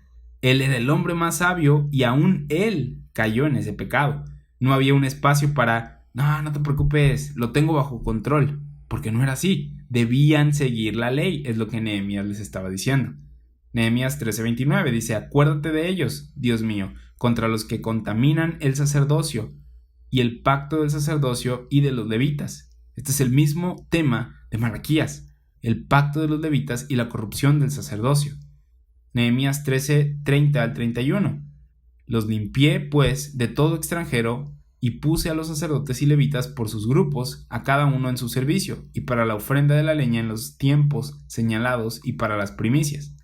Él era el hombre más sabio y aún él cayó en ese pecado. No había un espacio para: no te preocupes, lo tengo bajo control. Porque no era así. Debían seguir la ley, es lo que Nehemías les estaba diciendo. Nehemías 13:29 dice: acuérdate de ellos, Dios mío, contra los que contaminan el sacerdocio y el pacto del sacerdocio y de los levitas. Este es el mismo tema de Malaquías, el pacto de los levitas y la corrupción del sacerdocio. Nehemías 13:30-31. Los limpié, pues, de todo extranjero, y puse a los sacerdotes y levitas por sus grupos, a cada uno en su servicio, y para la ofrenda de la leña en los tiempos señalados y para las primicias.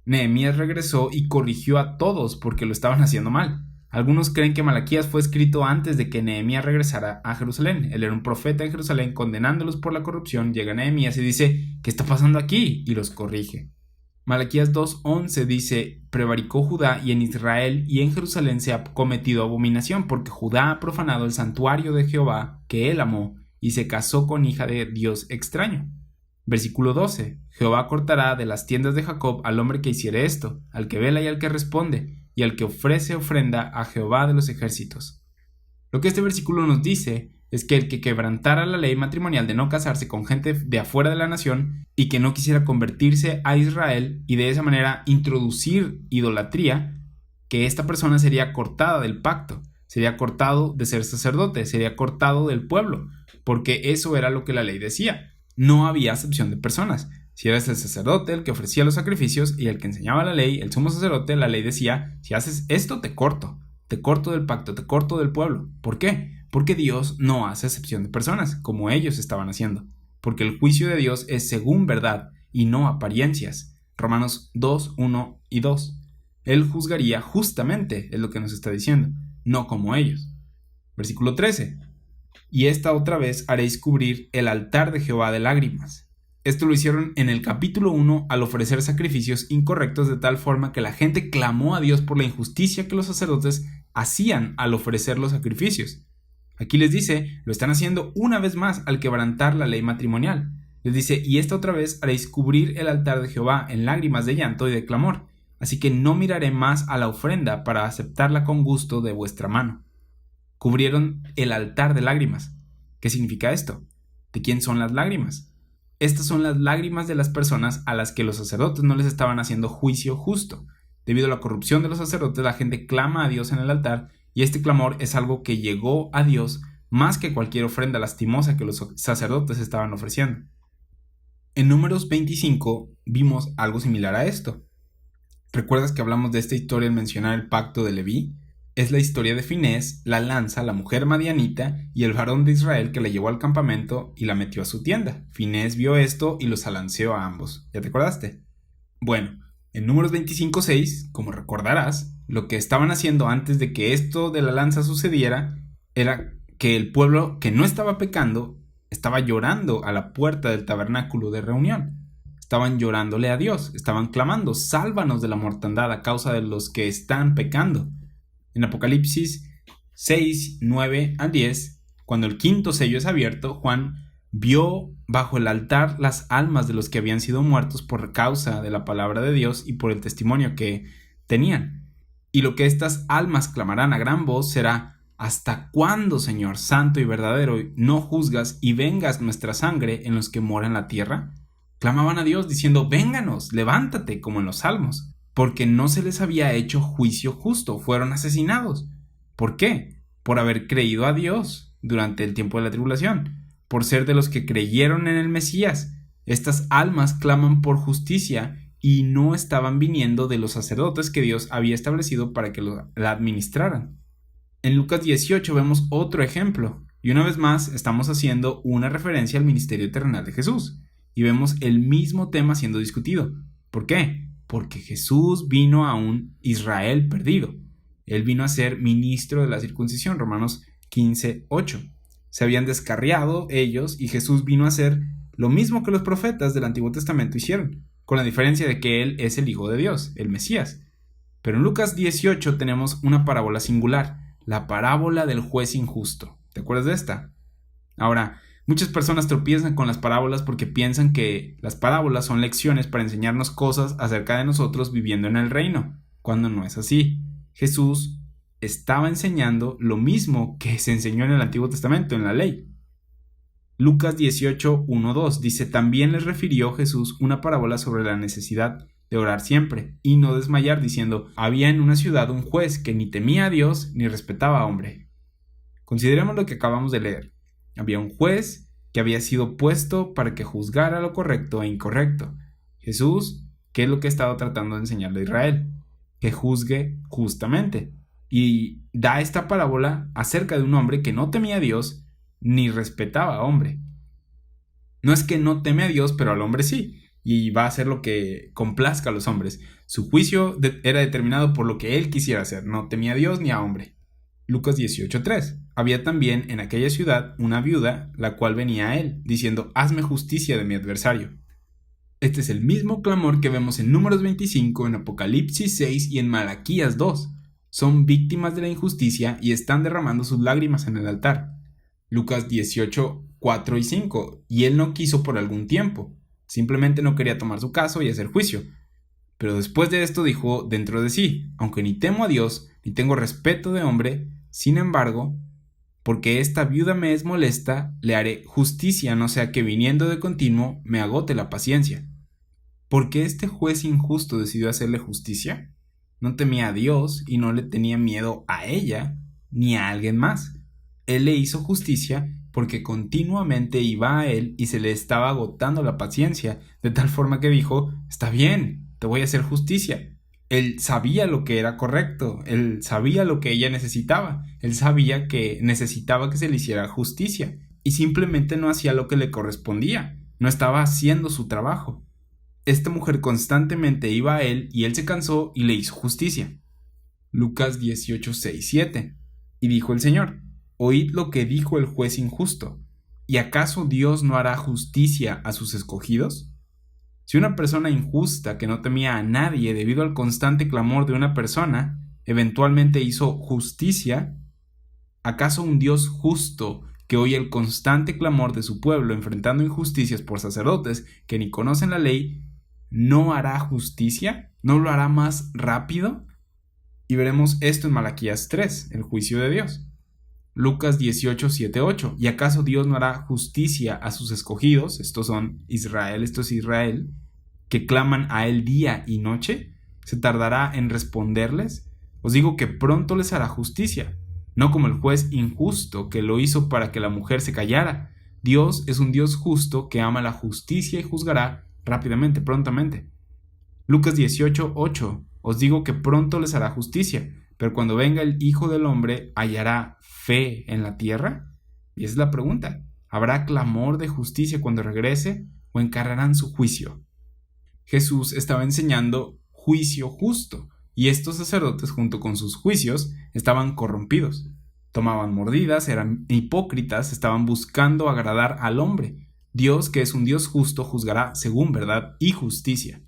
Nehemías regresó y corrigió a todos porque lo estaban haciendo mal. Algunos creen que Malaquías fue escrito antes de que Nehemías regresara a Jerusalén. Él era un profeta en Jerusalén condenándolos por la corrupción. Llega Nehemías y dice: ¿qué está pasando aquí? Y los corrige. Malaquías 2:11 dice: prevaricó Judá, y en Israel y en Jerusalén se ha cometido abominación, porque Judá ha profanado el santuario de Jehová que él amó, y se casó con hija de Dios extraño. Versículo 12: Jehová cortará de las tiendas de Jacob al hombre que hiciere esto, al que vela y al que responde, y al que ofrece ofrenda a Jehová de los ejércitos. Lo que este versículo nos dice es que el que quebrantara la ley matrimonial de no casarse con gente de afuera de la nación y que no quisiera convertirse a Israel y de esa manera introducir idolatría, que esta persona sería cortada del pacto, sería cortado de ser sacerdote, sería cortado del pueblo, porque eso era lo que la ley decía. No había acepción de personas. Si eres el sacerdote, el que ofrecía los sacrificios, y el que enseñaba la ley, el sumo sacerdote, la ley decía: si haces esto, te corto del pacto, te corto del pueblo. ¿Por qué? Porque Dios no hace acepción de personas, como ellos estaban haciendo. Porque el juicio de Dios es según verdad y no apariencias. Romanos 2, 1 y 2. Él juzgaría justamente, es lo que nos está diciendo, no como ellos. Versículo 13. Y esta otra vez haréis cubrir el altar de Jehová de lágrimas. Esto lo hicieron en el capítulo 1 al ofrecer sacrificios incorrectos, de tal forma que la gente clamó a Dios por la injusticia que los sacerdotes hacían al ofrecer los sacrificios. Aquí les dice: lo están haciendo una vez más al quebrantar la ley matrimonial. Les dice: y esta otra vez haréis cubrir el altar de Jehová en lágrimas de llanto y de clamor. Así que no miraré más a la ofrenda para aceptarla con gusto de vuestra mano. Cubrieron el altar de lágrimas. ¿Qué significa esto? ¿De quién son las lágrimas? Estas son las lágrimas de las personas a las que los sacerdotes no les estaban haciendo juicio justo. Debido a la corrupción de los sacerdotes, la gente clama a Dios en el altar, y este clamor es algo que llegó a Dios más que cualquier ofrenda lastimosa que los sacerdotes estaban ofreciendo. En Números 25 vimos algo similar a esto. ¿Recuerdas que hablamos de esta historia al mencionar el pacto de Leví? Es la historia de Finés, la lanza, la mujer madianita y el varón de Israel que la llevó al campamento y la metió a su tienda. Finés vio esto y los alanceó a ambos. ¿Ya te acordaste? Bueno, en Números 25:6, como recordarás, lo que estaban haciendo antes de que esto de la lanza sucediera era que el pueblo que no estaba pecando estaba llorando a la puerta del tabernáculo de reunión. Estaban llorándole a Dios, estaban clamando: sálvanos de la mortandad a causa de los que están pecando. En Apocalipsis 6, 9 al 10, cuando el quinto sello es abierto, Juan vio bajo el altar las almas de los que habían sido muertos por causa de la palabra de Dios y por el testimonio que tenían. Y lo que estas almas clamarán a gran voz será: ¿hasta cuándo, Señor santo y verdadero, no juzgas y vengas nuestra sangre en los que moran en la tierra? Clamaban a Dios diciendo: vénganos, levántate, como en los salmos. Porque no se les había hecho juicio justo, fueron asesinados. ¿Por qué? Por haber creído a Dios durante el tiempo de la tribulación, por ser de los que creyeron en el Mesías. Estas almas claman por justicia y no estaban viniendo de los sacerdotes que Dios había establecido para que la administraran. En Lucas 18 vemos otro ejemplo, y una vez más estamos haciendo una referencia al ministerio terrenal de Jesús, y vemos el mismo tema siendo discutido. ¿Por qué? Porque Jesús vino a un Israel perdido. Él vino a ser ministro de la circuncisión, Romanos 15:8. Se habían descarriado ellos y Jesús vino a hacer lo mismo que los profetas del Antiguo Testamento hicieron, con la diferencia de que Él es el Hijo de Dios, el Mesías. Pero en Lucas 18 tenemos una parábola singular, la parábola del juez injusto. ¿Te acuerdas de esta? Ahora, muchas personas tropiezan con las parábolas porque piensan que las parábolas son lecciones para enseñarnos cosas acerca de nosotros viviendo en el reino, cuando no es así. Jesús estaba enseñando lo mismo que se enseñó en el Antiguo Testamento, en la ley. Lucas 18, 1, 2 dice: también les refirió Jesús una parábola sobre la necesidad de orar siempre y no desmayar, diciendo: había en una ciudad un juez que ni temía a Dios ni respetaba a hombre. Consideremos lo que acabamos de leer. Había un juez que había sido puesto para que juzgara lo correcto e incorrecto. Jesús, ¿qué es lo que ha estado tratando de enseñarle a Israel? Que juzgue justamente. Y da esta parábola acerca de un hombre que no temía a Dios ni respetaba a hombre. No es que no teme a Dios, pero al hombre sí, y va a hacer lo que complazca a los hombres. Su juicio era determinado por lo que él quisiera hacer, no temía a Dios ni a hombre. Lucas 18:3. Había también en aquella ciudad una viuda, la cual venía a él, diciendo: hazme justicia de mi adversario. Este es el mismo clamor que vemos en Números 25, en Apocalipsis 6 y en Malaquías 2. Son víctimas de la injusticia y están derramando sus lágrimas en el altar. Lucas 18, 4 y 5. Y él no quiso por algún tiempo. Simplemente no quería tomar su caso y hacer juicio. Pero después de esto dijo dentro de sí: aunque ni temo a Dios, ni tengo respeto de hombre, sin embargo, porque esta viuda me es molesta, le haré justicia, no sea que viniendo de continuo me agote la paciencia. ¿Por qué este juez injusto decidió hacerle justicia? No temía a Dios y no le tenía miedo a ella ni a alguien más. Él le hizo justicia porque continuamente iba a él y se le estaba agotando la paciencia, de tal forma que dijo: está bien, te voy a hacer justicia. Él sabía lo que era correcto, él sabía lo que ella necesitaba, él sabía que necesitaba que se le hiciera justicia y simplemente no hacía lo que le correspondía, no estaba haciendo su trabajo. Esta mujer constantemente iba a él y él se cansó y le hizo justicia. Lucas 18, 6, 7. Y dijo el Señor: oíd lo que dijo el juez injusto. ¿Y acaso Dios no hará justicia a sus escogidos? Si una persona injusta que no temía a nadie debido al constante clamor de una persona eventualmente hizo justicia, ¿acaso un Dios justo que oye el constante clamor de su pueblo enfrentando injusticias por sacerdotes que ni conocen la ley no hará justicia? ¿No lo hará más rápido? Y veremos esto en Malaquías 3, el juicio de Dios. Lucas 18, 7, 8. ¿Y acaso Dios no hará justicia a sus escogidos? Estos son Israel, esto es Israel, que claman a él día y noche. ¿Se tardará en responderles? Os digo que pronto les hará justicia, no como el juez injusto que lo hizo para que la mujer se callara. Dios es un Dios justo que ama la justicia y juzgará rápidamente, prontamente. Lucas 18, 8. Os digo que pronto les hará justicia, pero cuando venga el Hijo del Hombre, ¿hallará fe en la tierra? Y esa es la pregunta. ¿Habrá clamor de justicia cuando regrese o encargarán su juicio? Jesús estaba enseñando juicio justo, y estos sacerdotes junto con sus juicios estaban corrompidos. Tomaban mordidas, eran hipócritas, estaban buscando agradar al hombre. Dios, que es un Dios justo, juzgará según verdad y justicia.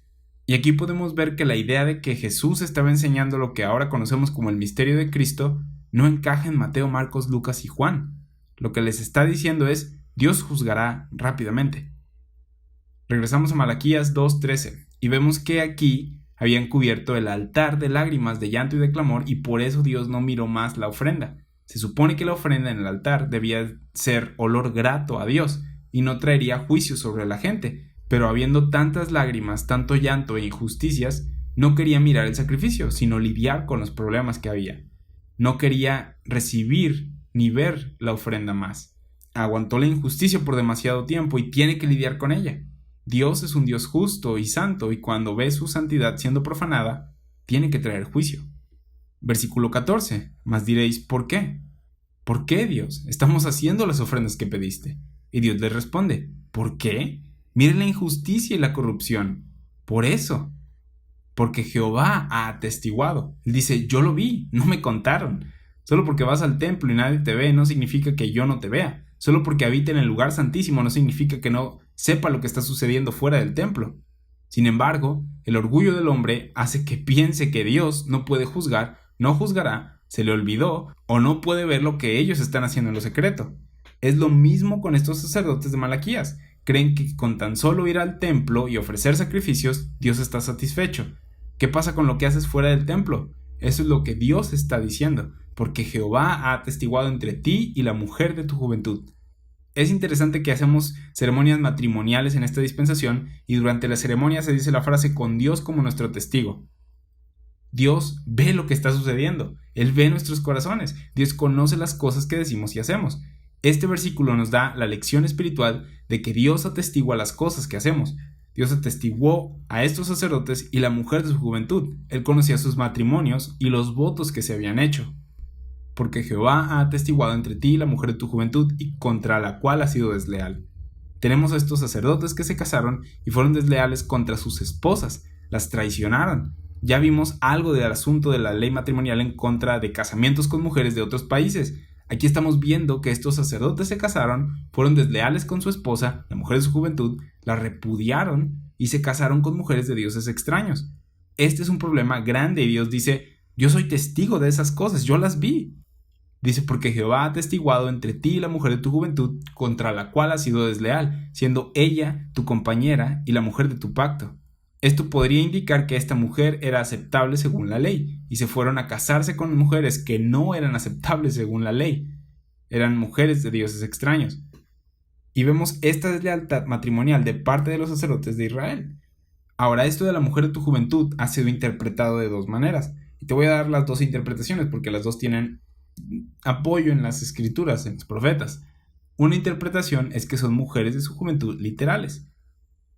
Y aquí podemos ver que la idea de que Jesús estaba enseñando lo que ahora conocemos como el misterio de Cristo no encaja en Mateo, Marcos, Lucas y Juan. Lo que les está diciendo es: Dios juzgará rápidamente. Regresamos a Malaquías 2:13 y vemos que aquí habían cubierto el altar de lágrimas, de llanto y de clamor, y por eso Dios no miró más la ofrenda. Se supone que la ofrenda en el altar debía ser olor grato a Dios y no traería juicio sobre la gente. Pero habiendo tantas lágrimas, tanto llanto e injusticias, no quería mirar el sacrificio, sino lidiar con los problemas que había. No quería recibir ni ver la ofrenda más. Aguantó la injusticia por demasiado tiempo y tiene que lidiar con ella. Dios es un Dios justo y santo, y cuando ve su santidad siendo profanada, tiene que traer juicio. Versículo 14. Mas diréis: ¿por qué? ¿Por qué, Dios? Estamos haciendo las ofrendas que pediste. Y Dios les responde: ¿por qué? Miren la injusticia y la corrupción. Por eso. Porque Jehová ha atestiguado. Él dice: yo lo vi, no me contaron. Solo porque vas al templo y nadie te ve no significa que yo no te vea. Solo porque habita en el lugar santísimo no significa que no sepa lo que está sucediendo fuera del templo. Sin embargo, el orgullo del hombre hace que piense que Dios no puede juzgar, no juzgará, se le olvidó o no puede ver lo que ellos están haciendo en lo secreto. Es lo mismo con estos sacerdotes de Malaquías. Creen que con tan solo ir al templo y ofrecer sacrificios, Dios está satisfecho. ¿Qué pasa con lo que haces fuera del templo? Eso es lo que Dios está diciendo, porque Jehová ha atestiguado entre ti y la mujer de tu juventud. Es interesante que hacemos ceremonias matrimoniales en esta dispensación y durante la ceremonia se dice la frase: con Dios como nuestro testigo. Dios ve lo que está sucediendo, Él ve nuestros corazones, Dios conoce las cosas que decimos y hacemos. Este versículo nos da la lección espiritual de que Dios atestigua las cosas que hacemos. Dios atestiguó a estos sacerdotes y la mujer de su juventud. Él conocía sus matrimonios y los votos que se habían hecho. Porque Jehová ha atestiguado entre ti y la mujer de tu juventud, y contra la cual has sido desleal. Tenemos a estos sacerdotes que se casaron y fueron desleales contra sus esposas, las traicionaron. Ya vimos algo del asunto de la ley matrimonial en contra de casamientos con mujeres de otros países. Aquí estamos viendo que estos sacerdotes se casaron, fueron desleales con su esposa, la mujer de su juventud, la repudiaron y se casaron con mujeres de dioses extraños. Este es un problema grande y Dios dice, yo soy testigo de esas cosas, yo las vi. Dice, porque Jehová ha atestiguado entre ti y la mujer de tu juventud, contra la cual has sido desleal, siendo ella tu compañera y la mujer de tu pacto. Esto podría indicar que esta mujer era aceptable según la ley, y se fueron a casarse con mujeres que no eran aceptables según la ley. Eran mujeres de dioses extraños. Y vemos esta deslealtad matrimonial de parte de los sacerdotes de Israel. Ahora, esto de la mujer de tu juventud ha sido interpretado de dos maneras. Y te voy a dar las dos interpretaciones porque las dos tienen apoyo en las escrituras, en los profetas. Una interpretación es que son mujeres de su juventud literales.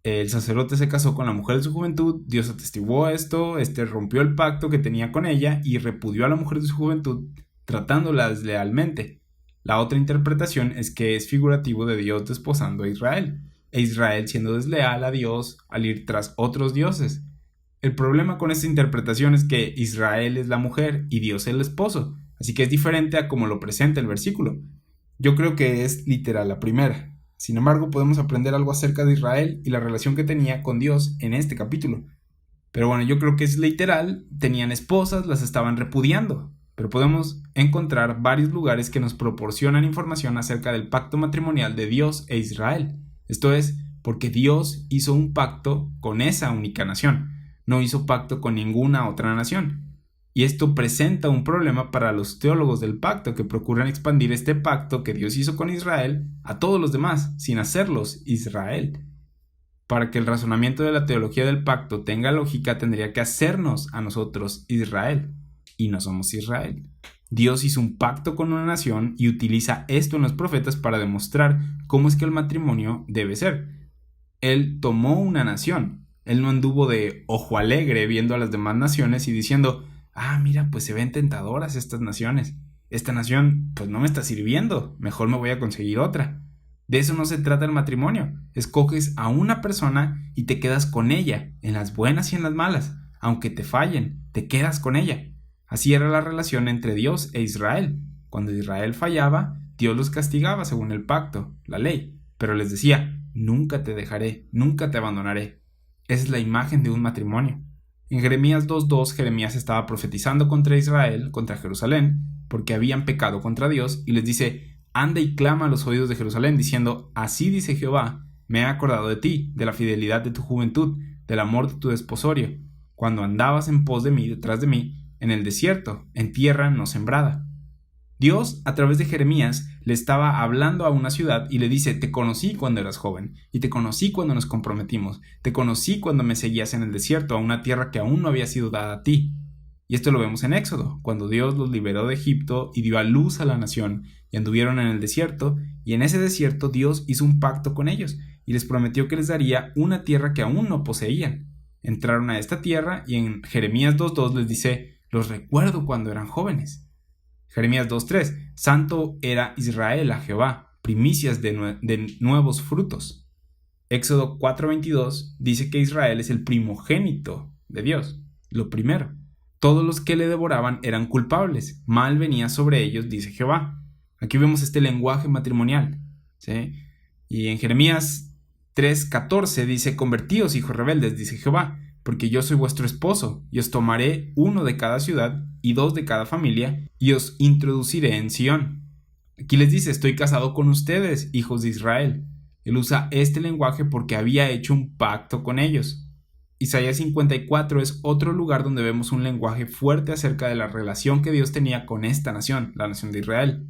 El sacerdote se casó con la mujer de su juventud, Dios atestiguó esto, rompió el pacto que tenía con ella y repudió a la mujer de su juventud, tratándola deslealmente. La otra interpretación es que es figurativo de Dios desposando a Israel, e Israel siendo desleal a Dios al ir tras otros dioses. El problema con esta interpretación es que Israel es la mujer y Dios el esposo, así que es diferente a como lo presenta el versículo. Yo creo que es literal la primera. Sin embargo, podemos aprender algo acerca de Israel y la relación que tenía con Dios en este capítulo. Pero bueno, yo creo que es literal, tenían esposas, las estaban repudiando. Pero podemos encontrar varios lugares que nos proporcionan información acerca del pacto matrimonial de Dios e Israel. Esto es, porque Dios hizo un pacto con esa única nación, no hizo pacto con ninguna otra nación. Y esto presenta un problema para los teólogos del pacto que procuran expandir este pacto que Dios hizo con Israel a todos los demás, sin hacerlos Israel. Para que el razonamiento de la teología del pacto tenga lógica, tendría que hacernos a nosotros Israel, y no somos Israel. Dios hizo un pacto con una nación y utiliza esto en los profetas para demostrar cómo es que el matrimonio debe ser. Él tomó una nación, él no anduvo de ojo alegre viendo a las demás naciones y diciendo, mira, pues se ven tentadoras estas naciones. Esta nación, pues no me está sirviendo. Mejor me voy a conseguir otra. De eso no se trata el matrimonio. Escoges a una persona y te quedas con ella, en las buenas y en las malas. Aunque te fallen, te quedas con ella. Así era la relación entre Dios e Israel. Cuando Israel fallaba, Dios los castigaba según el pacto, la ley. Pero les decía, nunca te dejaré, nunca te abandonaré. Esa es la imagen de un matrimonio. En Jeremías 2:2, Jeremías estaba profetizando contra Israel, contra Jerusalén, porque habían pecado contra Dios, y les dice, anda y clama a los oídos de Jerusalén, diciendo, así dice Jehová, me he acordado de ti, de la fidelidad de tu juventud, del amor de tu desposorio, cuando andabas en pos de mí, detrás de mí, en el desierto, en tierra no sembrada. Dios, a través de Jeremías, le estaba hablando a una ciudad y le dice, te conocí cuando eras joven, y te conocí cuando nos comprometimos, te conocí cuando me seguías en el desierto, a una tierra que aún no había sido dada a ti. Y esto lo vemos en Éxodo, cuando Dios los liberó de Egipto y dio a luz a la nación, y anduvieron en el desierto, y en ese desierto Dios hizo un pacto con ellos, y les prometió que les daría una tierra que aún no poseían. Entraron a esta tierra, y en Jeremías 2:2 les dice, los recuerdo cuando eran jóvenes. Jeremías 2:3, santo era Israel a Jehová, primicias de nuevos frutos. Éxodo 4:22 dice que Israel es el primogénito de Dios, lo primero. Todos los que le devoraban eran culpables, mal venía sobre ellos, dice Jehová. Aquí vemos este lenguaje matrimonial, ¿sí? Y en Jeremías 3:14 dice, convertíos, hijos rebeldes, dice Jehová, porque yo soy vuestro esposo, y os tomaré uno de cada ciudad y 2 de cada familia, y os introduciré en Sión. Aquí les dice, estoy casado con ustedes, hijos de Israel. Él usa este lenguaje porque había hecho un pacto con ellos. Isaías 54 es otro lugar donde vemos un lenguaje fuerte acerca de la relación que Dios tenía con esta nación, la nación de Israel.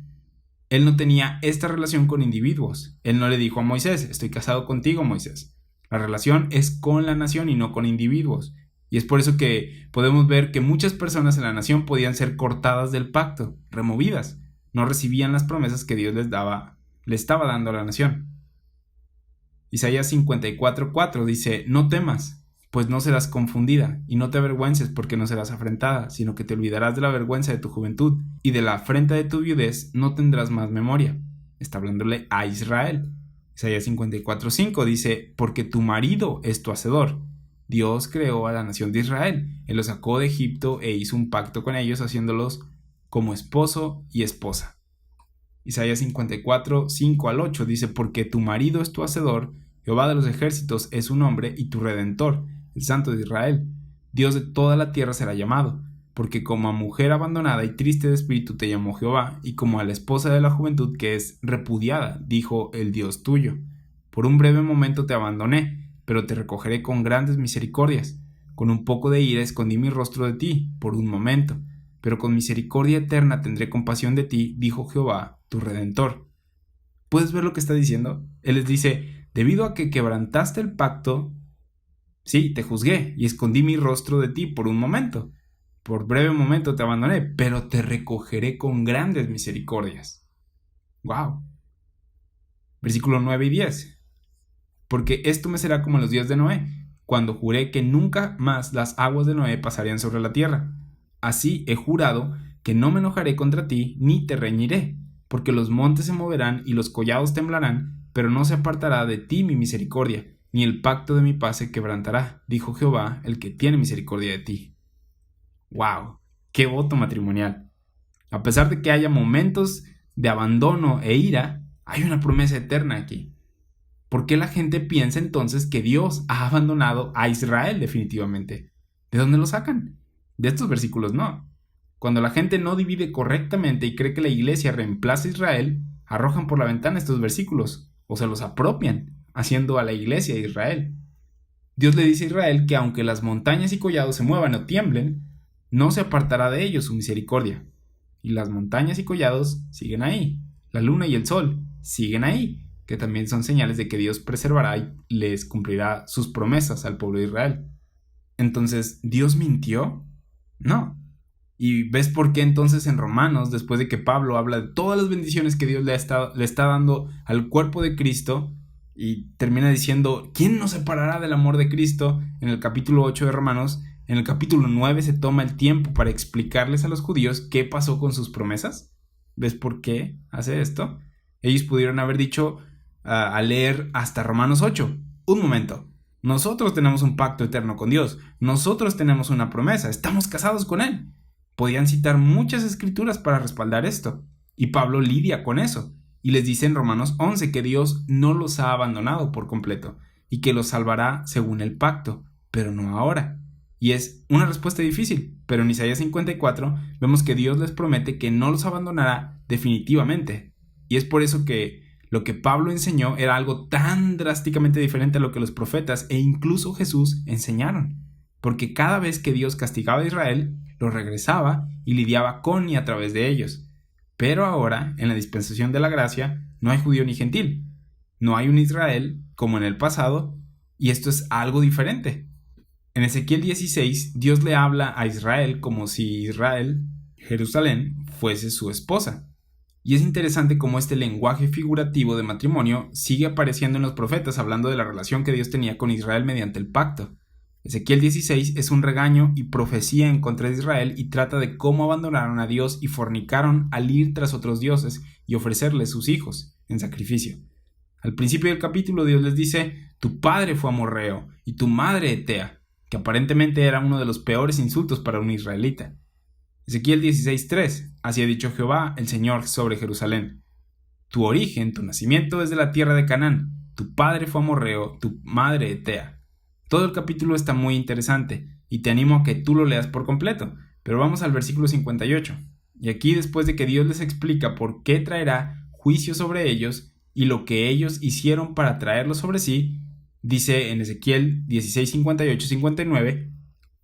Él no tenía esta relación con individuos. Él no le dijo a Moisés, estoy casado contigo, Moisés. La relación es con la nación y no con individuos. Y es por eso que podemos ver que muchas personas en la nación podían ser cortadas del pacto, removidas. No recibían las promesas que Dios le estaba dando a la nación. Isaías 54:4 dice, no temas, pues no serás confundida, y no te avergüences porque no serás afrentada, sino que te olvidarás de la vergüenza de tu juventud, y de la afrenta de tu viudez no tendrás más memoria. Está hablándole a Israel. Isaías 54:5 dice, porque tu marido es tu hacedor. Dios creó a la nación de Israel, Él los sacó de Egipto e hizo un pacto con ellos haciéndolos como esposo y esposa. Isaías 54:5-8 dice, porque tu marido es tu hacedor, Jehová de los ejércitos es su nombre y tu Redentor, el Santo de Israel. Dios de toda la tierra será llamado, porque como a mujer abandonada y triste de espíritu te llamó Jehová, y como a la esposa de la juventud que es repudiada, dijo el Dios tuyo. Por un breve momento te abandoné, pero te recogeré con grandes misericordias. Con un poco de ira escondí mi rostro de ti, por un momento, pero con misericordia eterna tendré compasión de ti, dijo Jehová, tu Redentor. ¿Puedes ver lo que está diciendo? Él les dice, debido a que quebrantaste el pacto, sí, te juzgué y escondí mi rostro de ti por un momento. Por breve momento te abandoné, pero te recogeré con grandes misericordias. ¡Wow! Versículos 9 y 10. Porque esto me será como en los días de Noé, cuando juré que nunca más las aguas de Noé pasarían sobre la tierra. Así he jurado que no me enojaré contra ti, ni te reñiré, porque los montes se moverán y los collados temblarán, pero no se apartará de ti mi misericordia, ni el pacto de mi paz se quebrantará, dijo Jehová, el que tiene misericordia de ti. ¡Wow! ¡Qué voto matrimonial! A pesar de que haya momentos de abandono e ira, hay una promesa eterna aquí. ¿Por qué la gente piensa entonces que Dios ha abandonado a Israel definitivamente? ¿De dónde lo sacan? De estos versículos no. Cuando la gente no divide correctamente y cree que la iglesia reemplaza a Israel, arrojan por la ventana estos versículos o se los apropian, haciendo a la iglesia de Israel. Dios le dice a Israel que aunque las montañas y collados se muevan o tiemblen, no se apartará de ellos su misericordia. Y las montañas y collados siguen ahí. La luna y el sol siguen ahí, que también son señales de que Dios preservará y les cumplirá sus promesas al pueblo de Israel. Entonces, ¿Dios mintió? No. ¿Y ves por qué entonces en Romanos, después de que Pablo habla de todas las bendiciones que Dios le está dando al cuerpo de Cristo, y termina diciendo, ¿quién nos separará del amor de Cristo? En el capítulo 8 de Romanos, en el capítulo 9 se toma el tiempo para explicarles a los judíos qué pasó con sus promesas. ¿Ves por qué hace esto? Ellos pudieron haber dicho al leer hasta Romanos 8, un momento, nosotros tenemos un pacto eterno con Dios, nosotros tenemos una promesa, estamos casados con Él. Podían citar muchas escrituras para respaldar esto, y Pablo lidia con eso, y les dice en Romanos 11 que Dios no los ha abandonado por completo, y que los salvará según el pacto, pero no ahora. Y es una respuesta difícil, pero en Isaías 54 vemos que Dios les promete que no los abandonará definitivamente, y es por eso que lo que Pablo enseñó era algo tan drásticamente diferente a lo que los profetas e incluso Jesús enseñaron, porque cada vez que Dios castigaba a Israel, lo regresaba y lidiaba con y a través de ellos. Pero ahora, en la dispensación de la gracia, no hay judío ni gentil, no hay un Israel como en el pasado, y esto es algo diferente. En Ezequiel 16, Dios le habla a Israel como si Israel, Jerusalén, fuese su esposa. Y es interesante cómo este lenguaje figurativo de matrimonio sigue apareciendo en los profetas hablando de la relación que Dios tenía con Israel mediante el pacto. Ezequiel 16 es un regaño y profecía en contra de Israel y trata de cómo abandonaron a Dios y fornicaron al ir tras otros dioses y ofrecerles sus hijos en sacrificio. Al principio del capítulo Dios les dice, tu padre fue amorreo y tu madre etea, que aparentemente era uno de los peores insultos para un israelita. Ezequiel 16:3, así ha dicho Jehová, el Señor, sobre Jerusalén. Tu origen, tu nacimiento es de la tierra de Canaán, tu padre fue amorreo, tu madre etea. Todo el capítulo está muy interesante, y te animo a que tú lo leas por completo, pero vamos al versículo 58. Y aquí, después de que Dios les explica por qué traerá juicio sobre ellos, y lo que ellos hicieron para traerlo sobre sí, dice en Ezequiel 16, 58, 59,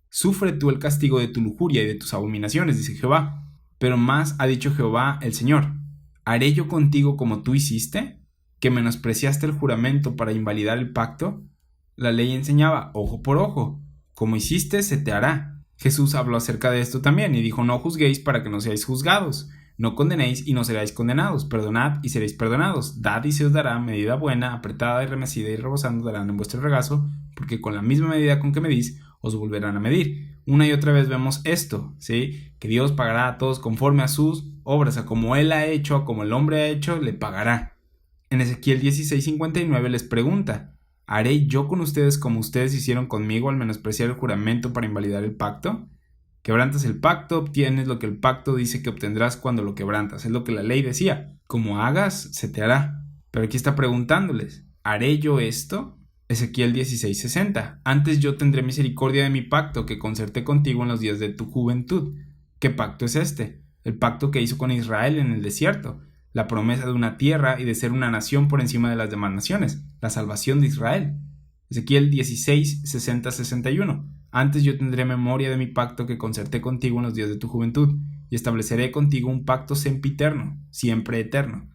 sufre tú el castigo de tu lujuria y de tus abominaciones, dice Jehová. Pero más ha dicho Jehová el Señor, ¿haré yo contigo como tú hiciste? ¿Que menospreciaste el juramento para invalidar el pacto? La ley enseñaba ojo por ojo, como hiciste se te hará. Jesús habló acerca de esto también y dijo, no juzguéis para que no seáis juzgados, no condenéis y no seráis condenados, perdonad y seréis perdonados, dad y se os dará, medida buena, apretada y remecida y rebosando darán en vuestro regazo, porque con la misma medida con que medís, os volverán a medir. Una y otra vez vemos esto, ¿sí? Que Dios pagará a todos conforme a sus obras, a como Él ha hecho, a como el hombre ha hecho, le pagará. En Ezequiel 16:59 les pregunta, ¿haré yo con ustedes como ustedes hicieron conmigo al menospreciar el juramento para invalidar el pacto? Quebrantas el pacto, obtienes lo que el pacto dice que obtendrás cuando lo quebrantas. Es lo que la ley decía. Como hagas, se te hará. Pero aquí está preguntándoles, ¿haré yo esto? Ezequiel 16:60. Antes yo tendré misericordia de mi pacto que concerté contigo en los días de tu juventud. ¿Qué pacto es este? El pacto que hizo con Israel en el desierto, la promesa de una tierra y de ser una nación por encima de las demás naciones, la salvación de Israel. Ezequiel 16:60-61. Antes yo tendré memoria de mi pacto que concerté contigo en los días de tu juventud, y estableceré contigo un pacto sempiterno, siempre eterno.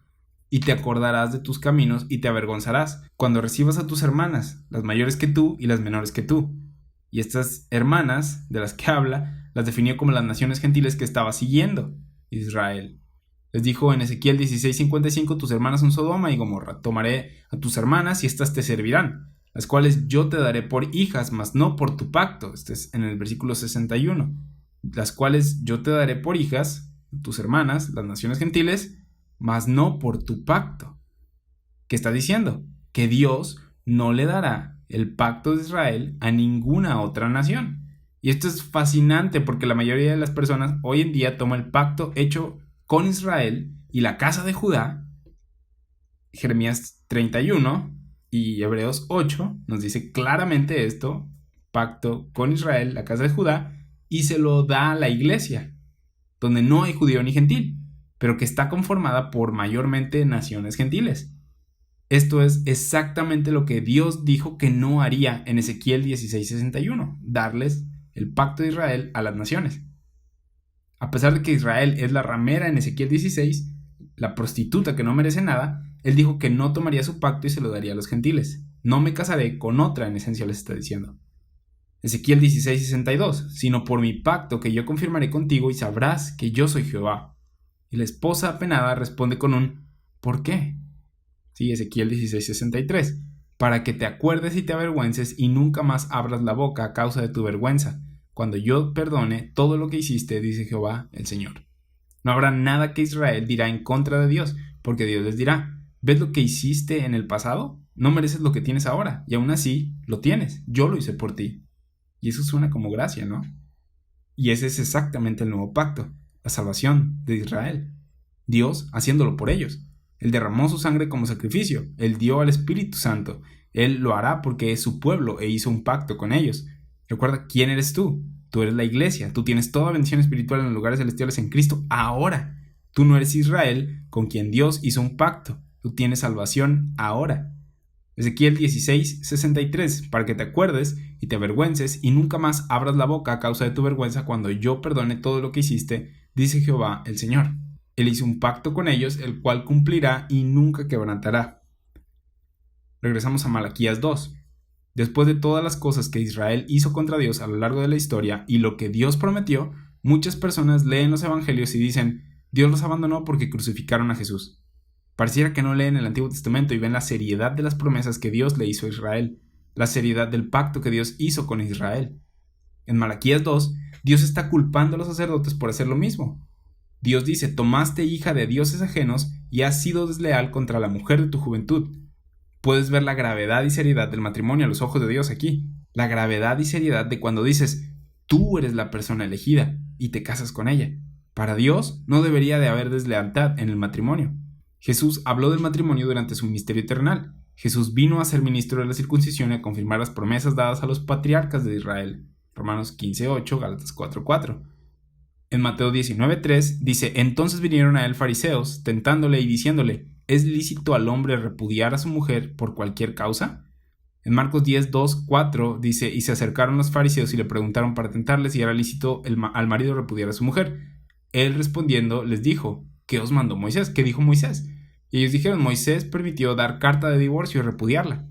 Y te acordarás de tus caminos y te avergonzarás cuando recibas a tus hermanas, las mayores que tú y las menores que tú. Y estas hermanas, de las que habla, las definió como las naciones gentiles que estaba siguiendo Israel. Les dijo en Ezequiel 16:55, tus hermanas son Sodoma y Gomorra. Tomaré a tus hermanas y éstas te servirán, las cuales yo te daré por hijas, mas no por tu pacto. Este es en el versículo 61. Las cuales yo te daré por hijas, tus hermanas, las naciones gentiles, mas no por tu pacto. ¿Qué está diciendo? Que Dios no le dará el pacto de Israel a ninguna otra nación. Y esto es fascinante porque la mayoría de las personas hoy en día toma el pacto hecho con Israel y la casa de Judá. Jeremías 31 y Hebreos 8 nos dice claramente esto, pacto con Israel, la casa de Judá, y se lo da a la iglesia, donde no hay judío ni gentil, pero que está conformada por mayormente naciones gentiles. Esto es exactamente lo que Dios dijo que no haría en Ezequiel 16:61, darles el pacto de Israel a las naciones. A pesar de que Israel es la ramera en Ezequiel 16, la prostituta que no merece nada, él dijo que no tomaría su pacto y se lo daría a los gentiles. No me casaré con otra, en esencia les está diciendo. Ezequiel 16:62, sino por mi pacto que yo confirmaré contigo y sabrás que yo soy Jehová. Y la esposa apenada responde con un ¿por qué? Sí, Ezequiel 16:63, para que te acuerdes y te avergüences y nunca más abras la boca a causa de tu vergüenza, cuando yo perdone todo lo que hiciste, dice Jehová el Señor. No habrá nada que Israel dirá en contra de Dios, porque Dios les dirá, ¿ves lo que hiciste en el pasado? No mereces lo que tienes ahora, y aún así lo tienes, yo lo hice por ti. Y eso suena como gracia, ¿no? Y ese es exactamente el nuevo pacto, la salvación de Israel. Dios haciéndolo por ellos. Él derramó su sangre como sacrificio, Él dio al Espíritu Santo, Él lo hará porque es su pueblo e hizo un pacto con ellos. Recuerda, ¿quién eres tú? Tú eres la iglesia, tú tienes toda bendición espiritual en los lugares celestiales en Cristo ahora. Tú no eres Israel con quien Dios hizo un pacto, tú tienes salvación ahora. Ezequiel 16:63, para que te acuerdes y te avergüences y nunca más abras la boca a causa de tu vergüenza cuando yo perdone todo lo que hiciste, dice Jehová el Señor. Él hizo un pacto con ellos, el cual cumplirá y nunca quebrantará. Regresamos a Malaquías 2. Después de todas las cosas que Israel hizo contra Dios a lo largo de la historia y lo que Dios prometió, muchas personas leen los evangelios y dicen, Dios los abandonó porque crucificaron a Jesús. Pareciera que no leen el Antiguo Testamento y ven la seriedad de las promesas que Dios le hizo a Israel, la seriedad del pacto que Dios hizo con Israel. En Malaquías 2, Dios está culpando a los sacerdotes por hacer lo mismo. Dios dice, tomaste hija de dioses ajenos y has sido desleal contra la mujer de tu juventud. Puedes ver la gravedad y seriedad del matrimonio a los ojos de Dios aquí. La gravedad y seriedad de cuando dices, tú eres la persona elegida y te casas con ella. Para Dios no debería de haber deslealtad en el matrimonio. Jesús habló del matrimonio durante su ministerio terrenal. Jesús vino a ser ministro de la circuncisión y a confirmar las promesas dadas a los patriarcas de Israel. Romanos 15:8, Gálatas 4:4. En Mateo 19:3 dice, entonces vinieron a él fariseos, tentándole y diciéndole, ¿es lícito al hombre repudiar a su mujer por cualquier causa? En Marcos 10:2-4 dice, y se acercaron los fariseos y le preguntaron para tentarle si era lícito al marido repudiar a su mujer. Él respondiendo les dijo, ¿qué os mandó Moisés? ¿Qué dijo Moisés? Y ellos dijeron, Moisés permitió dar carta de divorcio y repudiarla.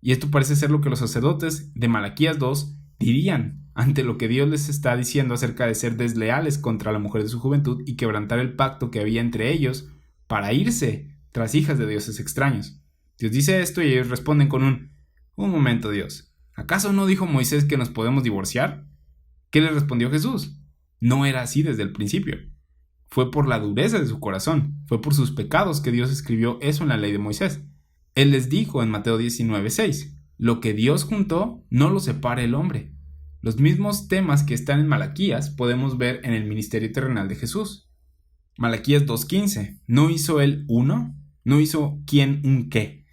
Y esto parece ser lo que los sacerdotes de Malaquías 2 dirían ante lo que Dios les está diciendo acerca de ser desleales contra la mujer de su juventud y quebrantar el pacto que había entre ellos para irse tras hijas de dioses extraños. Dios dice esto y ellos responden con un momento, Dios, ¿acaso no dijo Moisés que nos podemos divorciar? ¿Qué le respondió Jesús? No era así desde el principio. Fue por la dureza de su corazón, fue por sus pecados que Dios escribió eso en la ley de Moisés. Él les dijo en Mateo 19:6, lo que Dios juntó no lo separe el hombre. Los mismos temas que están en Malaquías podemos ver en el ministerio terrenal de Jesús. Malaquías 2:15, ¿no hizo él uno? ¿No hizo quién un qué?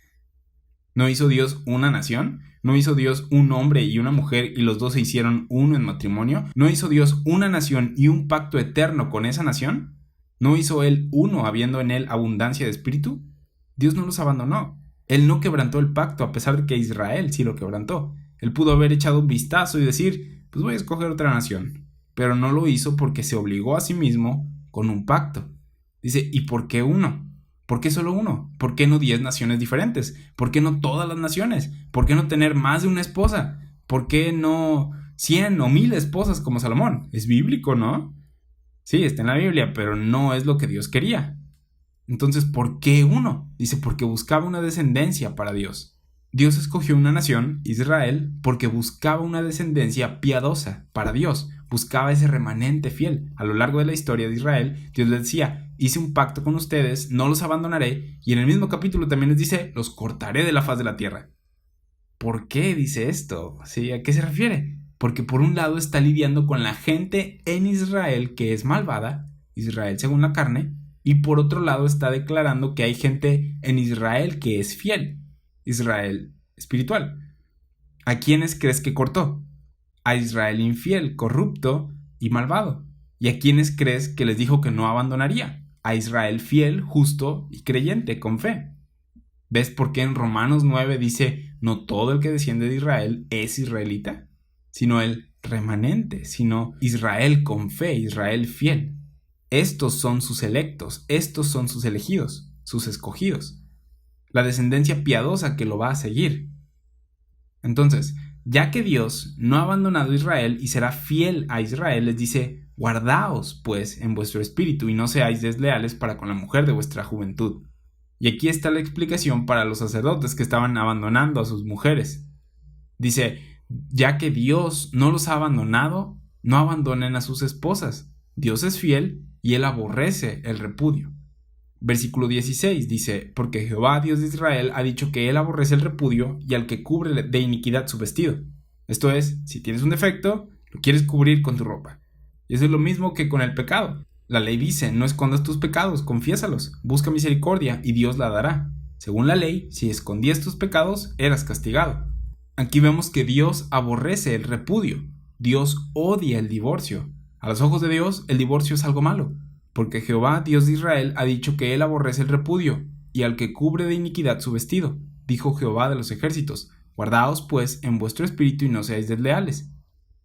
¿No hizo Dios una nación? ¿No hizo Dios un hombre y una mujer y los dos se hicieron uno en matrimonio? ¿No hizo Dios una nación y un pacto eterno con esa nación? ¿No hizo Él uno habiendo en Él abundancia de espíritu? Dios no los abandonó. Él no quebrantó el pacto a pesar de que Israel sí lo quebrantó. Él pudo haber echado un vistazo y decir, pues voy a escoger otra nación. Pero no lo hizo porque se obligó a sí mismo con un pacto. Dice, ¿y por qué uno? ¿Por qué solo uno? ¿Por qué no 10 naciones diferentes? ¿Por qué no todas las naciones? ¿Por qué no tener más de una esposa? ¿Por qué no 100 o 1000 esposas como Salomón? Es bíblico, ¿no? Sí, está en la Biblia, pero no es lo que Dios quería. Entonces, ¿por qué uno? Dice, porque buscaba una descendencia para Dios. Dios escogió una nación, Israel, porque buscaba una descendencia piadosa para Dios. Buscaba ese remanente fiel. A lo largo de la historia de Israel, Dios les decía, hice un pacto con ustedes, no los abandonaré, y en el mismo capítulo también les dice, los cortaré de la faz de la tierra. ¿Por qué dice esto? ¿Sí? ¿A qué se refiere? Porque por un lado está lidiando con la gente en Israel que es malvada, Israel según la carne, y por otro lado está declarando que hay gente en Israel que es fiel, Israel espiritual. ¿A quiénes crees que cortó? A Israel infiel, corrupto y malvado. ¿Y a quiénes crees que les dijo que no abandonaría? A Israel fiel, justo y creyente, con fe. ¿Ves por qué en Romanos 9 dice, no todo el que desciende de Israel es israelita, sino el remanente, sino Israel con fe, Israel fiel? Estos son sus electos, estos son sus elegidos, sus escogidos, la descendencia piadosa que lo va a seguir. Entonces, ya que Dios no ha abandonado a Israel y será fiel a Israel, les dice, guardaos pues en vuestro espíritu y no seáis desleales para con la mujer de vuestra juventud. Y aquí está la explicación para los sacerdotes que estaban abandonando a sus mujeres. Dice, ya que Dios no los ha abandonado, no abandonen a sus esposas. Dios es fiel y Él aborrece el repudio. Versículo 16 dice, porque Jehová, Dios de Israel, ha dicho que Él aborrece el repudio y al que cubre de iniquidad su vestido. Esto es, si tienes un defecto, lo quieres cubrir con tu ropa. Y eso es lo mismo que con el pecado. La ley dice, no escondas tus pecados, confiésalos, busca misericordia y Dios la dará. Según la ley, si escondías tus pecados, eras castigado. Aquí vemos que Dios aborrece el repudio. Dios odia el divorcio. A los ojos de Dios, el divorcio es algo malo, porque Jehová, Dios de Israel, ha dicho que Él aborrece el repudio, y al que cubre de iniquidad su vestido. Dijo Jehová de los ejércitos, guardaos pues en vuestro espíritu y no seáis desleales.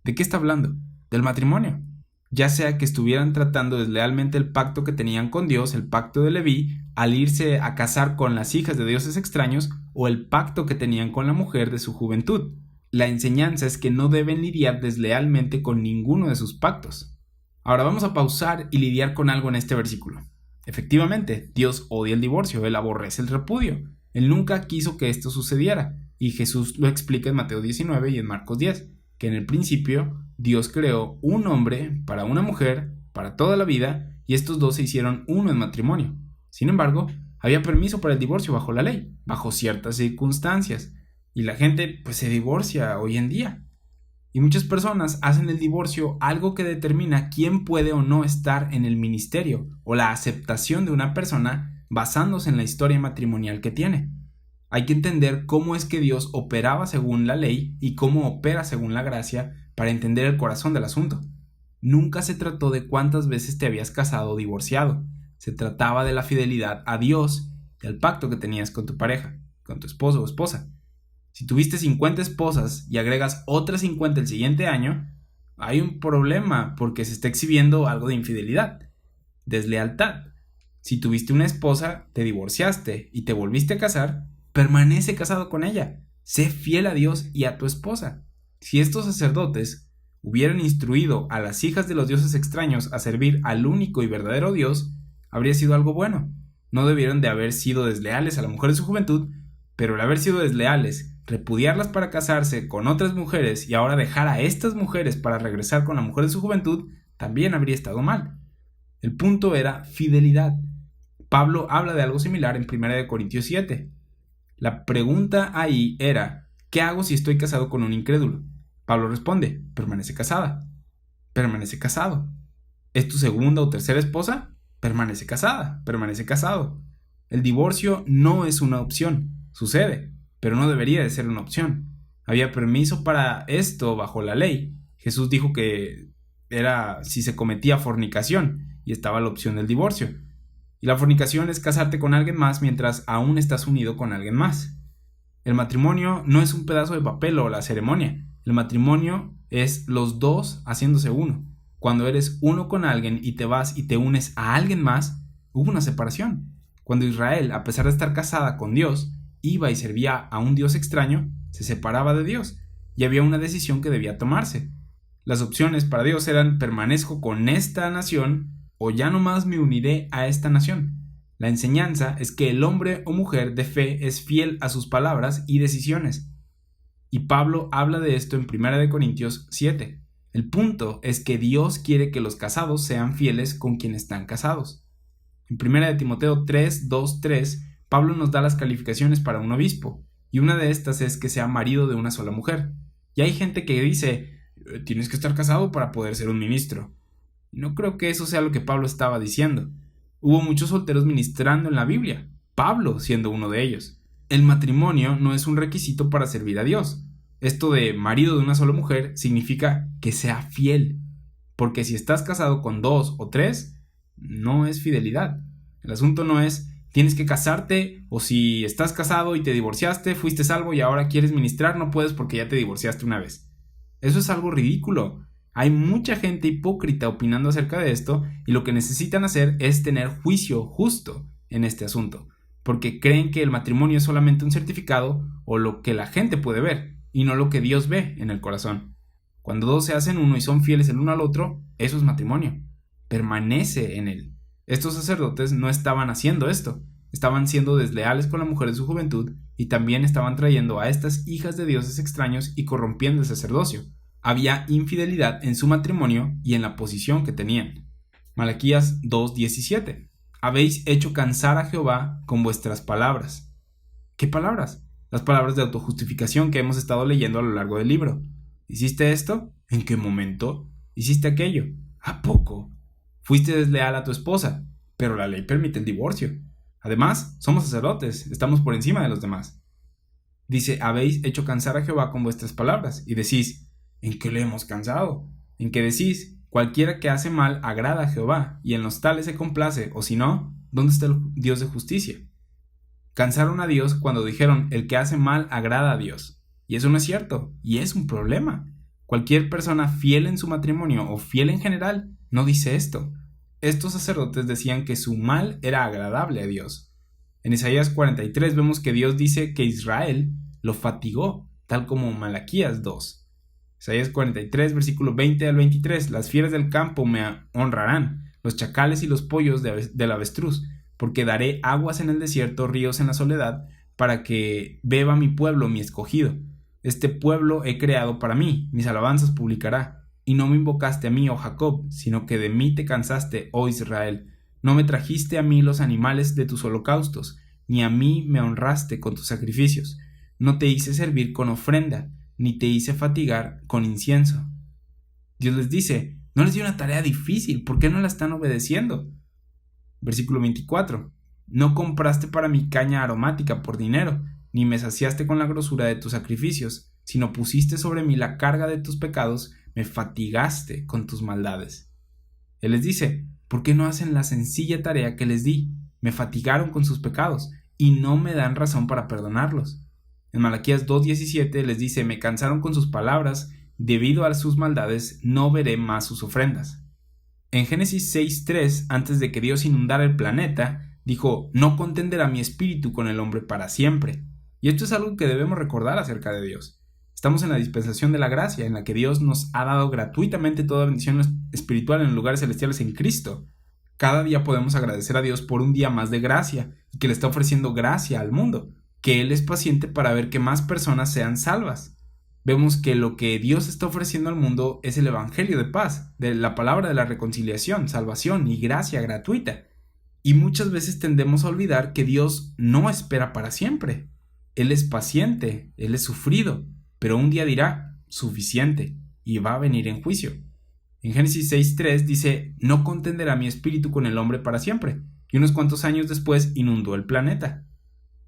¿De qué está hablando? Del matrimonio. Ya sea que estuvieran tratando deslealmente el pacto que tenían con Dios, el pacto de Leví, al irse a casar con las hijas de dioses extraños, o el pacto que tenían con la mujer de su juventud. La enseñanza es que no deben lidiar deslealmente con ninguno de sus pactos. Ahora vamos a pausar y lidiar con algo en este versículo. Efectivamente, Dios odia el divorcio, Él aborrece el repudio. Él nunca quiso que esto sucediera, y Jesús lo explica en Mateo 19 y en Marcos 10, que en el principio Dios creó un hombre para una mujer para toda la vida y estos dos se hicieron uno en matrimonio. Sin embargo, había permiso para el divorcio bajo la ley, bajo ciertas circunstancias, y la gente pues se divorcia hoy en día. Y muchas personas hacen el divorcio algo que determina quién puede o no estar en el ministerio o la aceptación de una persona basándose en la historia matrimonial que tiene. Hay que entender cómo es que Dios operaba según la ley y cómo opera según la gracia para entender el corazón del asunto. Nunca se trató de cuántas veces te habías casado o divorciado. Se trataba de la fidelidad a Dios y al pacto que tenías con tu pareja, con tu esposo o esposa. Si tuviste 50 esposas y agregas otras 50 el siguiente año, hay un problema porque se está exhibiendo algo de infidelidad, deslealtad. Si tuviste una esposa, te divorciaste y te volviste a casar, permanece casado con ella. Sé fiel a Dios y a tu esposa. Si estos sacerdotes hubieran instruido a las hijas de los dioses extraños a servir al único y verdadero Dios, habría sido algo bueno. No debieron de haber sido desleales a la mujer de su juventud, pero el haber sido desleales, repudiarlas para casarse con otras mujeres y ahora dejar a estas mujeres para regresar con la mujer de su juventud, también habría estado mal. El punto era fidelidad. Pablo habla de algo similar en 1 Corintios 7. La pregunta ahí era, ¿qué hago si estoy casado con un incrédulo? Pablo responde, permanece casada. Permanece casado. ¿Es tu segunda o tercera esposa? Permanece casada, permanece casado. El divorcio no es una opción, sucede. pero no debería de ser una opción. Había permiso para esto bajo la ley. Jesús dijo que era si se cometía fornicación y estaba la opción del divorcio. Y la fornicación es casarte con alguien más mientras aún estás unido con alguien más. El matrimonio no es un pedazo de papel o la ceremonia. El matrimonio es los dos haciéndose uno. Cuando eres uno con alguien y te vas y te unes a alguien más, hubo una separación. Cuando Israel, a pesar de estar casada con Dios, iba y servía a un Dios extraño, se separaba de Dios y había una decisión que debía tomarse. Las opciones para Dios eran: permanezco con esta nación o ya no más me uniré a esta nación. La enseñanza es que el hombre o mujer de fe es fiel a sus palabras y decisiones. Y Pablo habla de esto en 1 Corintios 7. El punto es que Dios quiere que los casados sean fieles con quienes están casados. En 1 Timoteo 3, 2, 3, Pablo nos da las calificaciones para un obispo, y una de estas es que sea marido de una sola mujer. Y hay gente que dice: tienes que estar casado para poder ser un ministro. No creo que eso sea lo que Pablo estaba diciendo. Hubo muchos solteros ministrando en la Biblia, Pablo siendo uno de ellos. El matrimonio no es un requisito para servir a Dios. Esto de marido de una sola mujer significa que sea fiel, porque si estás casado con 2 o 3, no es fidelidad. El asunto no es tienes que casarte, o si estás casado y te divorciaste, fuiste salvo y ahora quieres ministrar, no puedes porque ya te divorciaste una vez. Eso es algo ridículo. Hay mucha gente hipócrita opinando acerca de esto, y lo que necesitan hacer es tener juicio justo en este asunto, porque creen que el matrimonio es solamente un certificado o lo que la gente puede ver, y no lo que Dios ve en el corazón. Cuando dos se hacen uno y son fieles el uno al otro, eso es matrimonio. Permanece en él. Estos sacerdotes no estaban haciendo esto. Estaban siendo desleales con la mujer de su juventud y también estaban trayendo a estas hijas de dioses extraños y corrompiendo el sacerdocio. Había infidelidad en su matrimonio y en la posición que tenían. Malaquías 2:17. Habéis hecho cansar a Jehová con vuestras palabras. ¿Qué palabras? Las palabras de autojustificación que hemos estado leyendo a lo largo del libro. ¿Hiciste esto? ¿En qué momento? ¿Hiciste aquello? ¿A poco? Fuiste desleal a tu esposa, pero la ley permite el divorcio. Además, somos sacerdotes, estamos por encima de los demás. Dice: habéis hecho cansar a Jehová con vuestras palabras, y decís: ¿en qué le hemos cansado? En que decís: cualquiera que hace mal agrada a Jehová, y en los tales se complace, o si no, ¿dónde está el Dios de justicia? Cansaron a Dios cuando dijeron: el que hace mal agrada a Dios. Y eso no es cierto, y es un problema. Cualquier persona fiel en su matrimonio o fiel en general no dice esto. Estos sacerdotes decían que su mal era agradable a Dios. En Isaías 43 vemos que Dios dice que Israel lo fatigó, tal como Malaquías 2. Isaías 43, versículo 20 al 23: las fieras del campo me honrarán, los chacales y los pollos del avestruz, porque daré aguas en el desierto, ríos en la soledad, para que beba mi pueblo, mi escogido. Este pueblo he creado para mí, mis alabanzas publicará. Y no me invocaste a mí, oh Jacob, sino que de mí te cansaste, oh Israel. No me trajiste a mí los animales de tus holocaustos, ni a mí me honraste con tus sacrificios. No te hice servir con ofrenda, ni te hice fatigar con incienso. Dios les dice: no les dio una tarea difícil, ¿por qué no la están obedeciendo? Versículo 24. No compraste para mí caña aromática por dinero, ni me saciaste con la grosura de tus sacrificios, sino pusiste sobre mí la carga de tus pecados, me fatigaste con tus maldades. Él les dice: ¿por qué no hacen la sencilla tarea que les di? Me fatigaron con sus pecados y no me dan razón para perdonarlos. En Malaquías 2:17 les dice: me cansaron con sus palabras, debido a sus maldades no veré más sus ofrendas. En Génesis 6:3, antes de que Dios inundara el planeta, dijo: no contenderá mi espíritu con el hombre para siempre. Y esto es algo que debemos recordar acerca de Dios. Estamos en la dispensación de la gracia, en la que Dios nos ha dado gratuitamente toda bendición espiritual en los lugares celestiales en Cristo. Cada día podemos agradecer a Dios por un día más de gracia, y que le está ofreciendo gracia al mundo, que Él es paciente para ver que más personas sean salvas. Vemos que lo que Dios está ofreciendo al mundo es el evangelio de paz, de la palabra de la reconciliación, salvación y gracia gratuita. Y muchas veces tendemos a olvidar que Dios no espera para siempre. Él es paciente, Él es sufrido, pero un día dirá: suficiente, y va a venir en juicio. En Génesis 6:3 dice: no contenderá mi espíritu con el hombre para siempre, y unos cuantos años después inundó el planeta.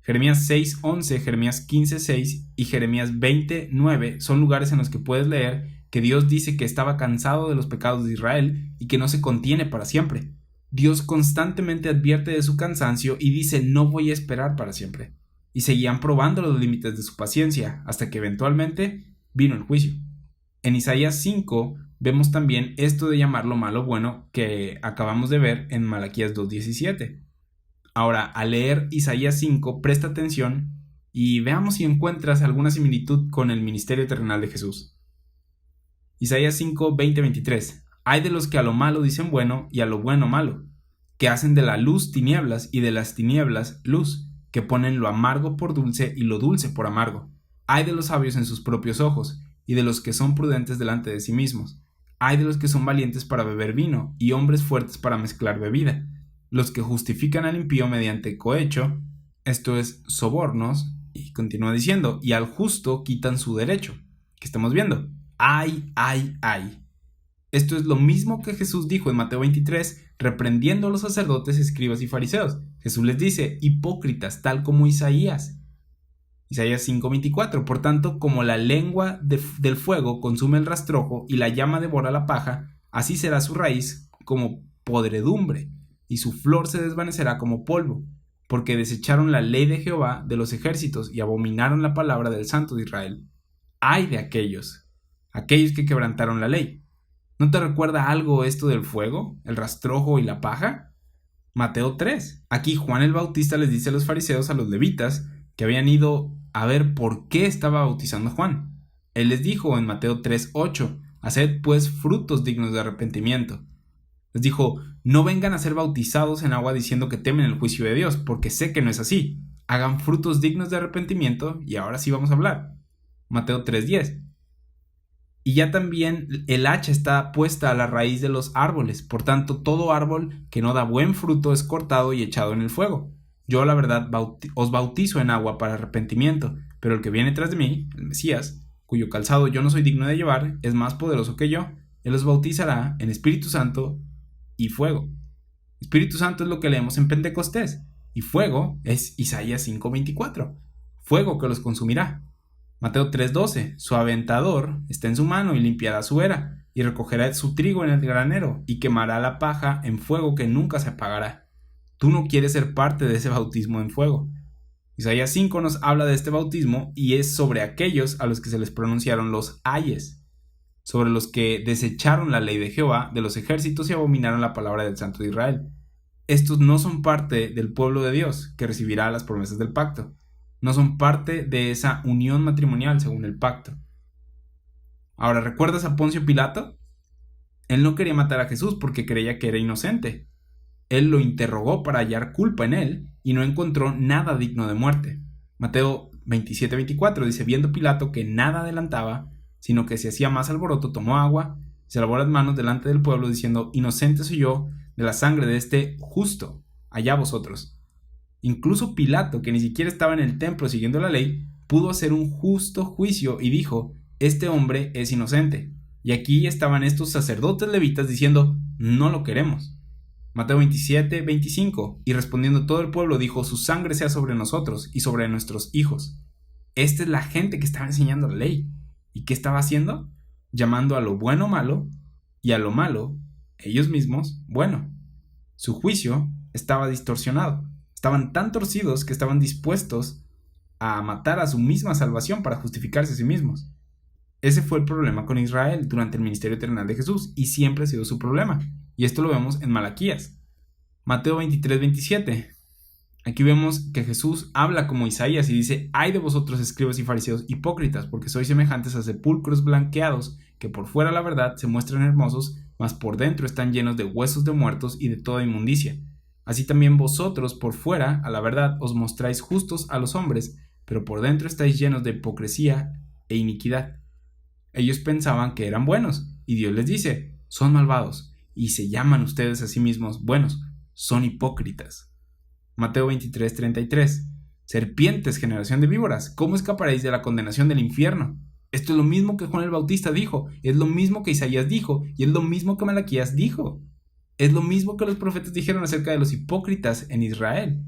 Jeremías 6:11, Jeremías 15:6 y Jeremías 20:9 son lugares en los que puedes leer que Dios dice que estaba cansado de los pecados de Israel y que no se contiene para siempre. Dios constantemente advierte de su cansancio y dice: no voy a esperar para siempre. Y seguían probando los límites de su paciencia hasta que eventualmente vino el juicio. En Isaías 5 vemos también esto de llamar lo malo bueno que acabamos de ver en Malaquías 2:17. Ahora, al leer Isaías 5, presta atención y veamos si encuentras alguna similitud con el ministerio terrenal de Jesús. Isaías 5, 20-23. Hay de los que a lo malo dicen bueno y a lo bueno malo, que hacen de la luz tinieblas y de las tinieblas luz, que ponen lo amargo por dulce y lo dulce por amargo. Hay de los sabios en sus propios ojos y de los que son prudentes delante de sí mismos. Hay de los que son valientes para beber vino y hombres fuertes para mezclar bebida. Los que justifican al impío mediante cohecho, esto es sobornos, y continúa diciendo, y al justo quitan su derecho. ¿Qué estamos viendo? ¡Ay, ay, ay! Esto es lo mismo que Jesús dijo en Mateo 23, reprendiendo a los sacerdotes, escribas y fariseos. Jesús les dice: hipócritas, tal como Isaías. Isaías 5:24. Por tanto, como la lengua del fuego consume el rastrojo y la llama devora la paja, así será su raíz como podredumbre, y su flor se desvanecerá como polvo, porque desecharon la ley de Jehová de los ejércitos y abominaron la palabra del Santo de Israel. ¡Ay de aquellos que quebrantaron la ley! ¿No te recuerda algo esto del fuego, el rastrojo y la paja? Mateo 3. Aquí Juan el Bautista les dice a los fariseos, a los levitas, que habían ido a ver por qué estaba bautizando Juan. Él les dijo en Mateo 3:8, haced pues frutos dignos de arrepentimiento. Les dijo: no vengan a ser bautizados en agua diciendo que temen el juicio de Dios, porque sé que no es así. Hagan frutos dignos de arrepentimiento, y ahora sí vamos a hablar. Mateo 3:10. Y ya también el hacha está puesta a la raíz de los árboles, por tanto todo árbol que no da buen fruto es cortado y echado en el fuego. Yo, la verdad, os bautizo en agua para arrepentimiento, pero el que viene tras de mí, el Mesías, cuyo calzado yo no soy digno de llevar, es más poderoso que yo. Él os bautizará en Espíritu Santo y fuego. Espíritu Santo es lo que leemos en Pentecostés, y fuego es Isaías 5:24, fuego que los consumirá. Mateo 3:12, su aventador está en su mano y limpiará su era, y recogerá su trigo en el granero, y quemará la paja en fuego que nunca se apagará. Tú no quieres ser parte de ese bautismo en fuego. Isaías 5 nos habla de este bautismo y es sobre aquellos a los que se les pronunciaron los ayes, sobre los que desecharon la ley de Jehová de los ejércitos y abominaron la palabra del Santo de Israel. Estos no son parte del pueblo de Dios que recibirá las promesas del pacto. No son parte de esa unión matrimonial según el pacto. Ahora, ¿recuerdas a Poncio Pilato? Él no quería matar a Jesús porque creía que era inocente. Él lo interrogó para hallar culpa en él y no encontró nada digno de muerte. Mateo 27:24 dice: viendo Pilato que nada adelantaba, sino que se hacía más alboroto, tomó agua, se lavó las manos delante del pueblo diciendo: inocente soy yo de la sangre de este justo, allá vosotros. Incluso Pilato, que ni siquiera estaba en el templo siguiendo la ley, pudo hacer un justo juicio y dijo: este hombre es inocente. Y aquí estaban estos sacerdotes levitas diciendo: no lo queremos. Mateo 27:25, y respondiendo todo el pueblo dijo: su sangre sea sobre nosotros y sobre nuestros hijos. Esta es la gente que estaba enseñando la ley. ¿Y qué estaba haciendo? Llamando a lo bueno malo y a lo malo, ellos mismos, bueno. Su juicio estaba distorsionado. Estaban tan torcidos que estaban dispuestos a matar a su misma salvación para justificarse a sí mismos. Ese fue el problema con Israel durante el ministerio terrenal de Jesús y siempre ha sido su problema. Y esto lo vemos en Malaquías. Mateo 23:27. Aquí vemos que Jesús habla como Isaías y dice: ay de vosotros, escribas y fariseos hipócritas, porque sois semejantes a sepulcros blanqueados, que por fuera la verdad se muestran hermosos, mas por dentro están llenos de huesos de muertos y de toda inmundicia. Así también vosotros por fuera, a la verdad, os mostráis justos a los hombres, pero por dentro estáis llenos de hipocresía e iniquidad. Ellos pensaban que eran buenos, y Dios les dice: son malvados, y se llaman ustedes a sí mismos buenos, son hipócritas. Mateo 23:33. Serpientes, generación de víboras, ¿cómo escaparéis de la condenación del infierno? Esto es lo mismo que Juan el Bautista dijo, es lo mismo que Isaías dijo, y es lo mismo que Malaquías dijo. Es lo mismo que los profetas dijeron acerca de los hipócritas en Israel.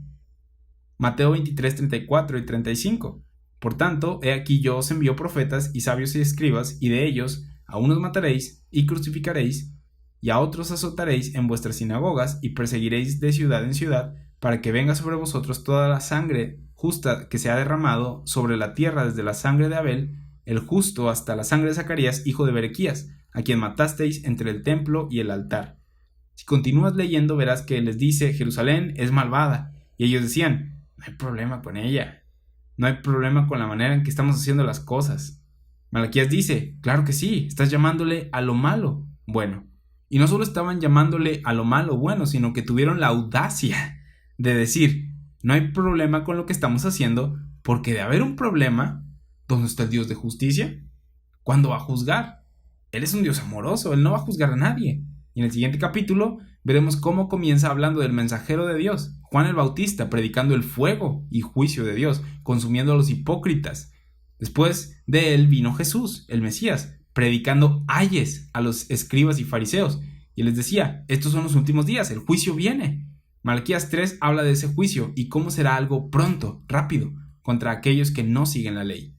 Mateo 23, 34 y 35. Por tanto, he aquí yo os envío profetas y sabios y escribas, y de ellos a unos mataréis y crucificaréis, y a otros azotaréis en vuestras sinagogas, y perseguiréis de ciudad en ciudad, para que venga sobre vosotros toda la sangre justa que se ha derramado sobre la tierra, desde la sangre de Abel, el justo, hasta la sangre de Zacarías, hijo de Berequías, a quien matasteis entre el templo y el altar. Si continúas leyendo, verás que les dice: Jerusalén es malvada, y ellos decían: no hay problema con ella, no hay problema con la manera en que estamos haciendo las cosas. Malaquías dice: claro que sí, estás llamándole a lo malo bueno. Y no solo estaban llamándole a lo malo bueno, sino que tuvieron la audacia de decir: no hay problema con lo que estamos haciendo, porque de haber un problema, ¿dónde está el Dios de justicia? ¿Cuándo va a juzgar? Él es un Dios amoroso, Él no va a juzgar a nadie. Y en el siguiente capítulo veremos cómo comienza hablando del mensajero de Dios, Juan el Bautista, predicando el fuego y juicio de Dios, consumiendo a los hipócritas. Después de él vino Jesús, el Mesías, predicando ayes a los escribas y fariseos, y les decía: estos son los últimos días, el juicio viene. Malaquías 3 habla de ese juicio y cómo será algo pronto, rápido, contra aquellos que no siguen la ley.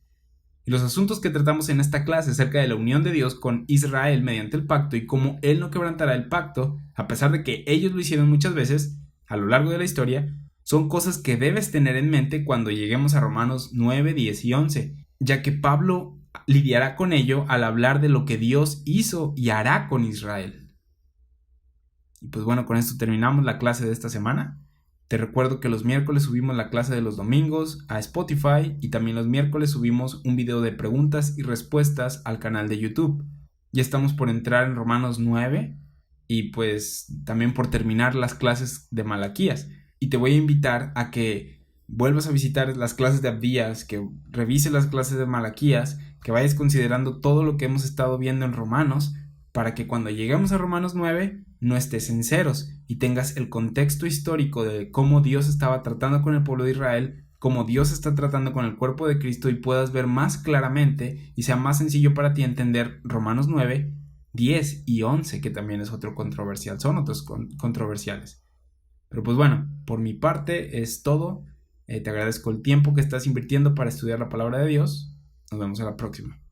Y los asuntos que tratamos en esta clase acerca de la unión de Dios con Israel mediante el pacto y cómo Él no quebrantará el pacto, a pesar de que ellos lo hicieron muchas veces a lo largo de la historia, son cosas que debes tener en mente cuando lleguemos a Romanos 9, 10 y 11, ya que Pablo lidiará con ello al hablar de lo que Dios hizo y hará con Israel. Y pues bueno, con esto terminamos la clase de esta semana. Te recuerdo que los miércoles subimos la clase de los domingos a Spotify, y también los miércoles subimos un video de preguntas y respuestas al canal de YouTube. Ya estamos por entrar en Romanos 9 y pues también por terminar las clases de Malaquías. Y te voy a invitar a que vuelvas a visitar las clases de Abdías, que revises las clases de Malaquías, que vayas considerando todo lo que hemos estado viendo en Romanos, para que cuando lleguemos a Romanos 9 no estés en ceros y tengas el contexto histórico de cómo Dios estaba tratando con el pueblo de Israel, cómo Dios está tratando con el cuerpo de Cristo, y puedas ver más claramente y sea más sencillo para ti entender Romanos 9, 10 y 11, que también es otro controversial, son otros controversiales. Pero pues bueno, por mi parte es todo. Te agradezco el tiempo que estás invirtiendo para estudiar la palabra de Dios. Nos vemos a la próxima.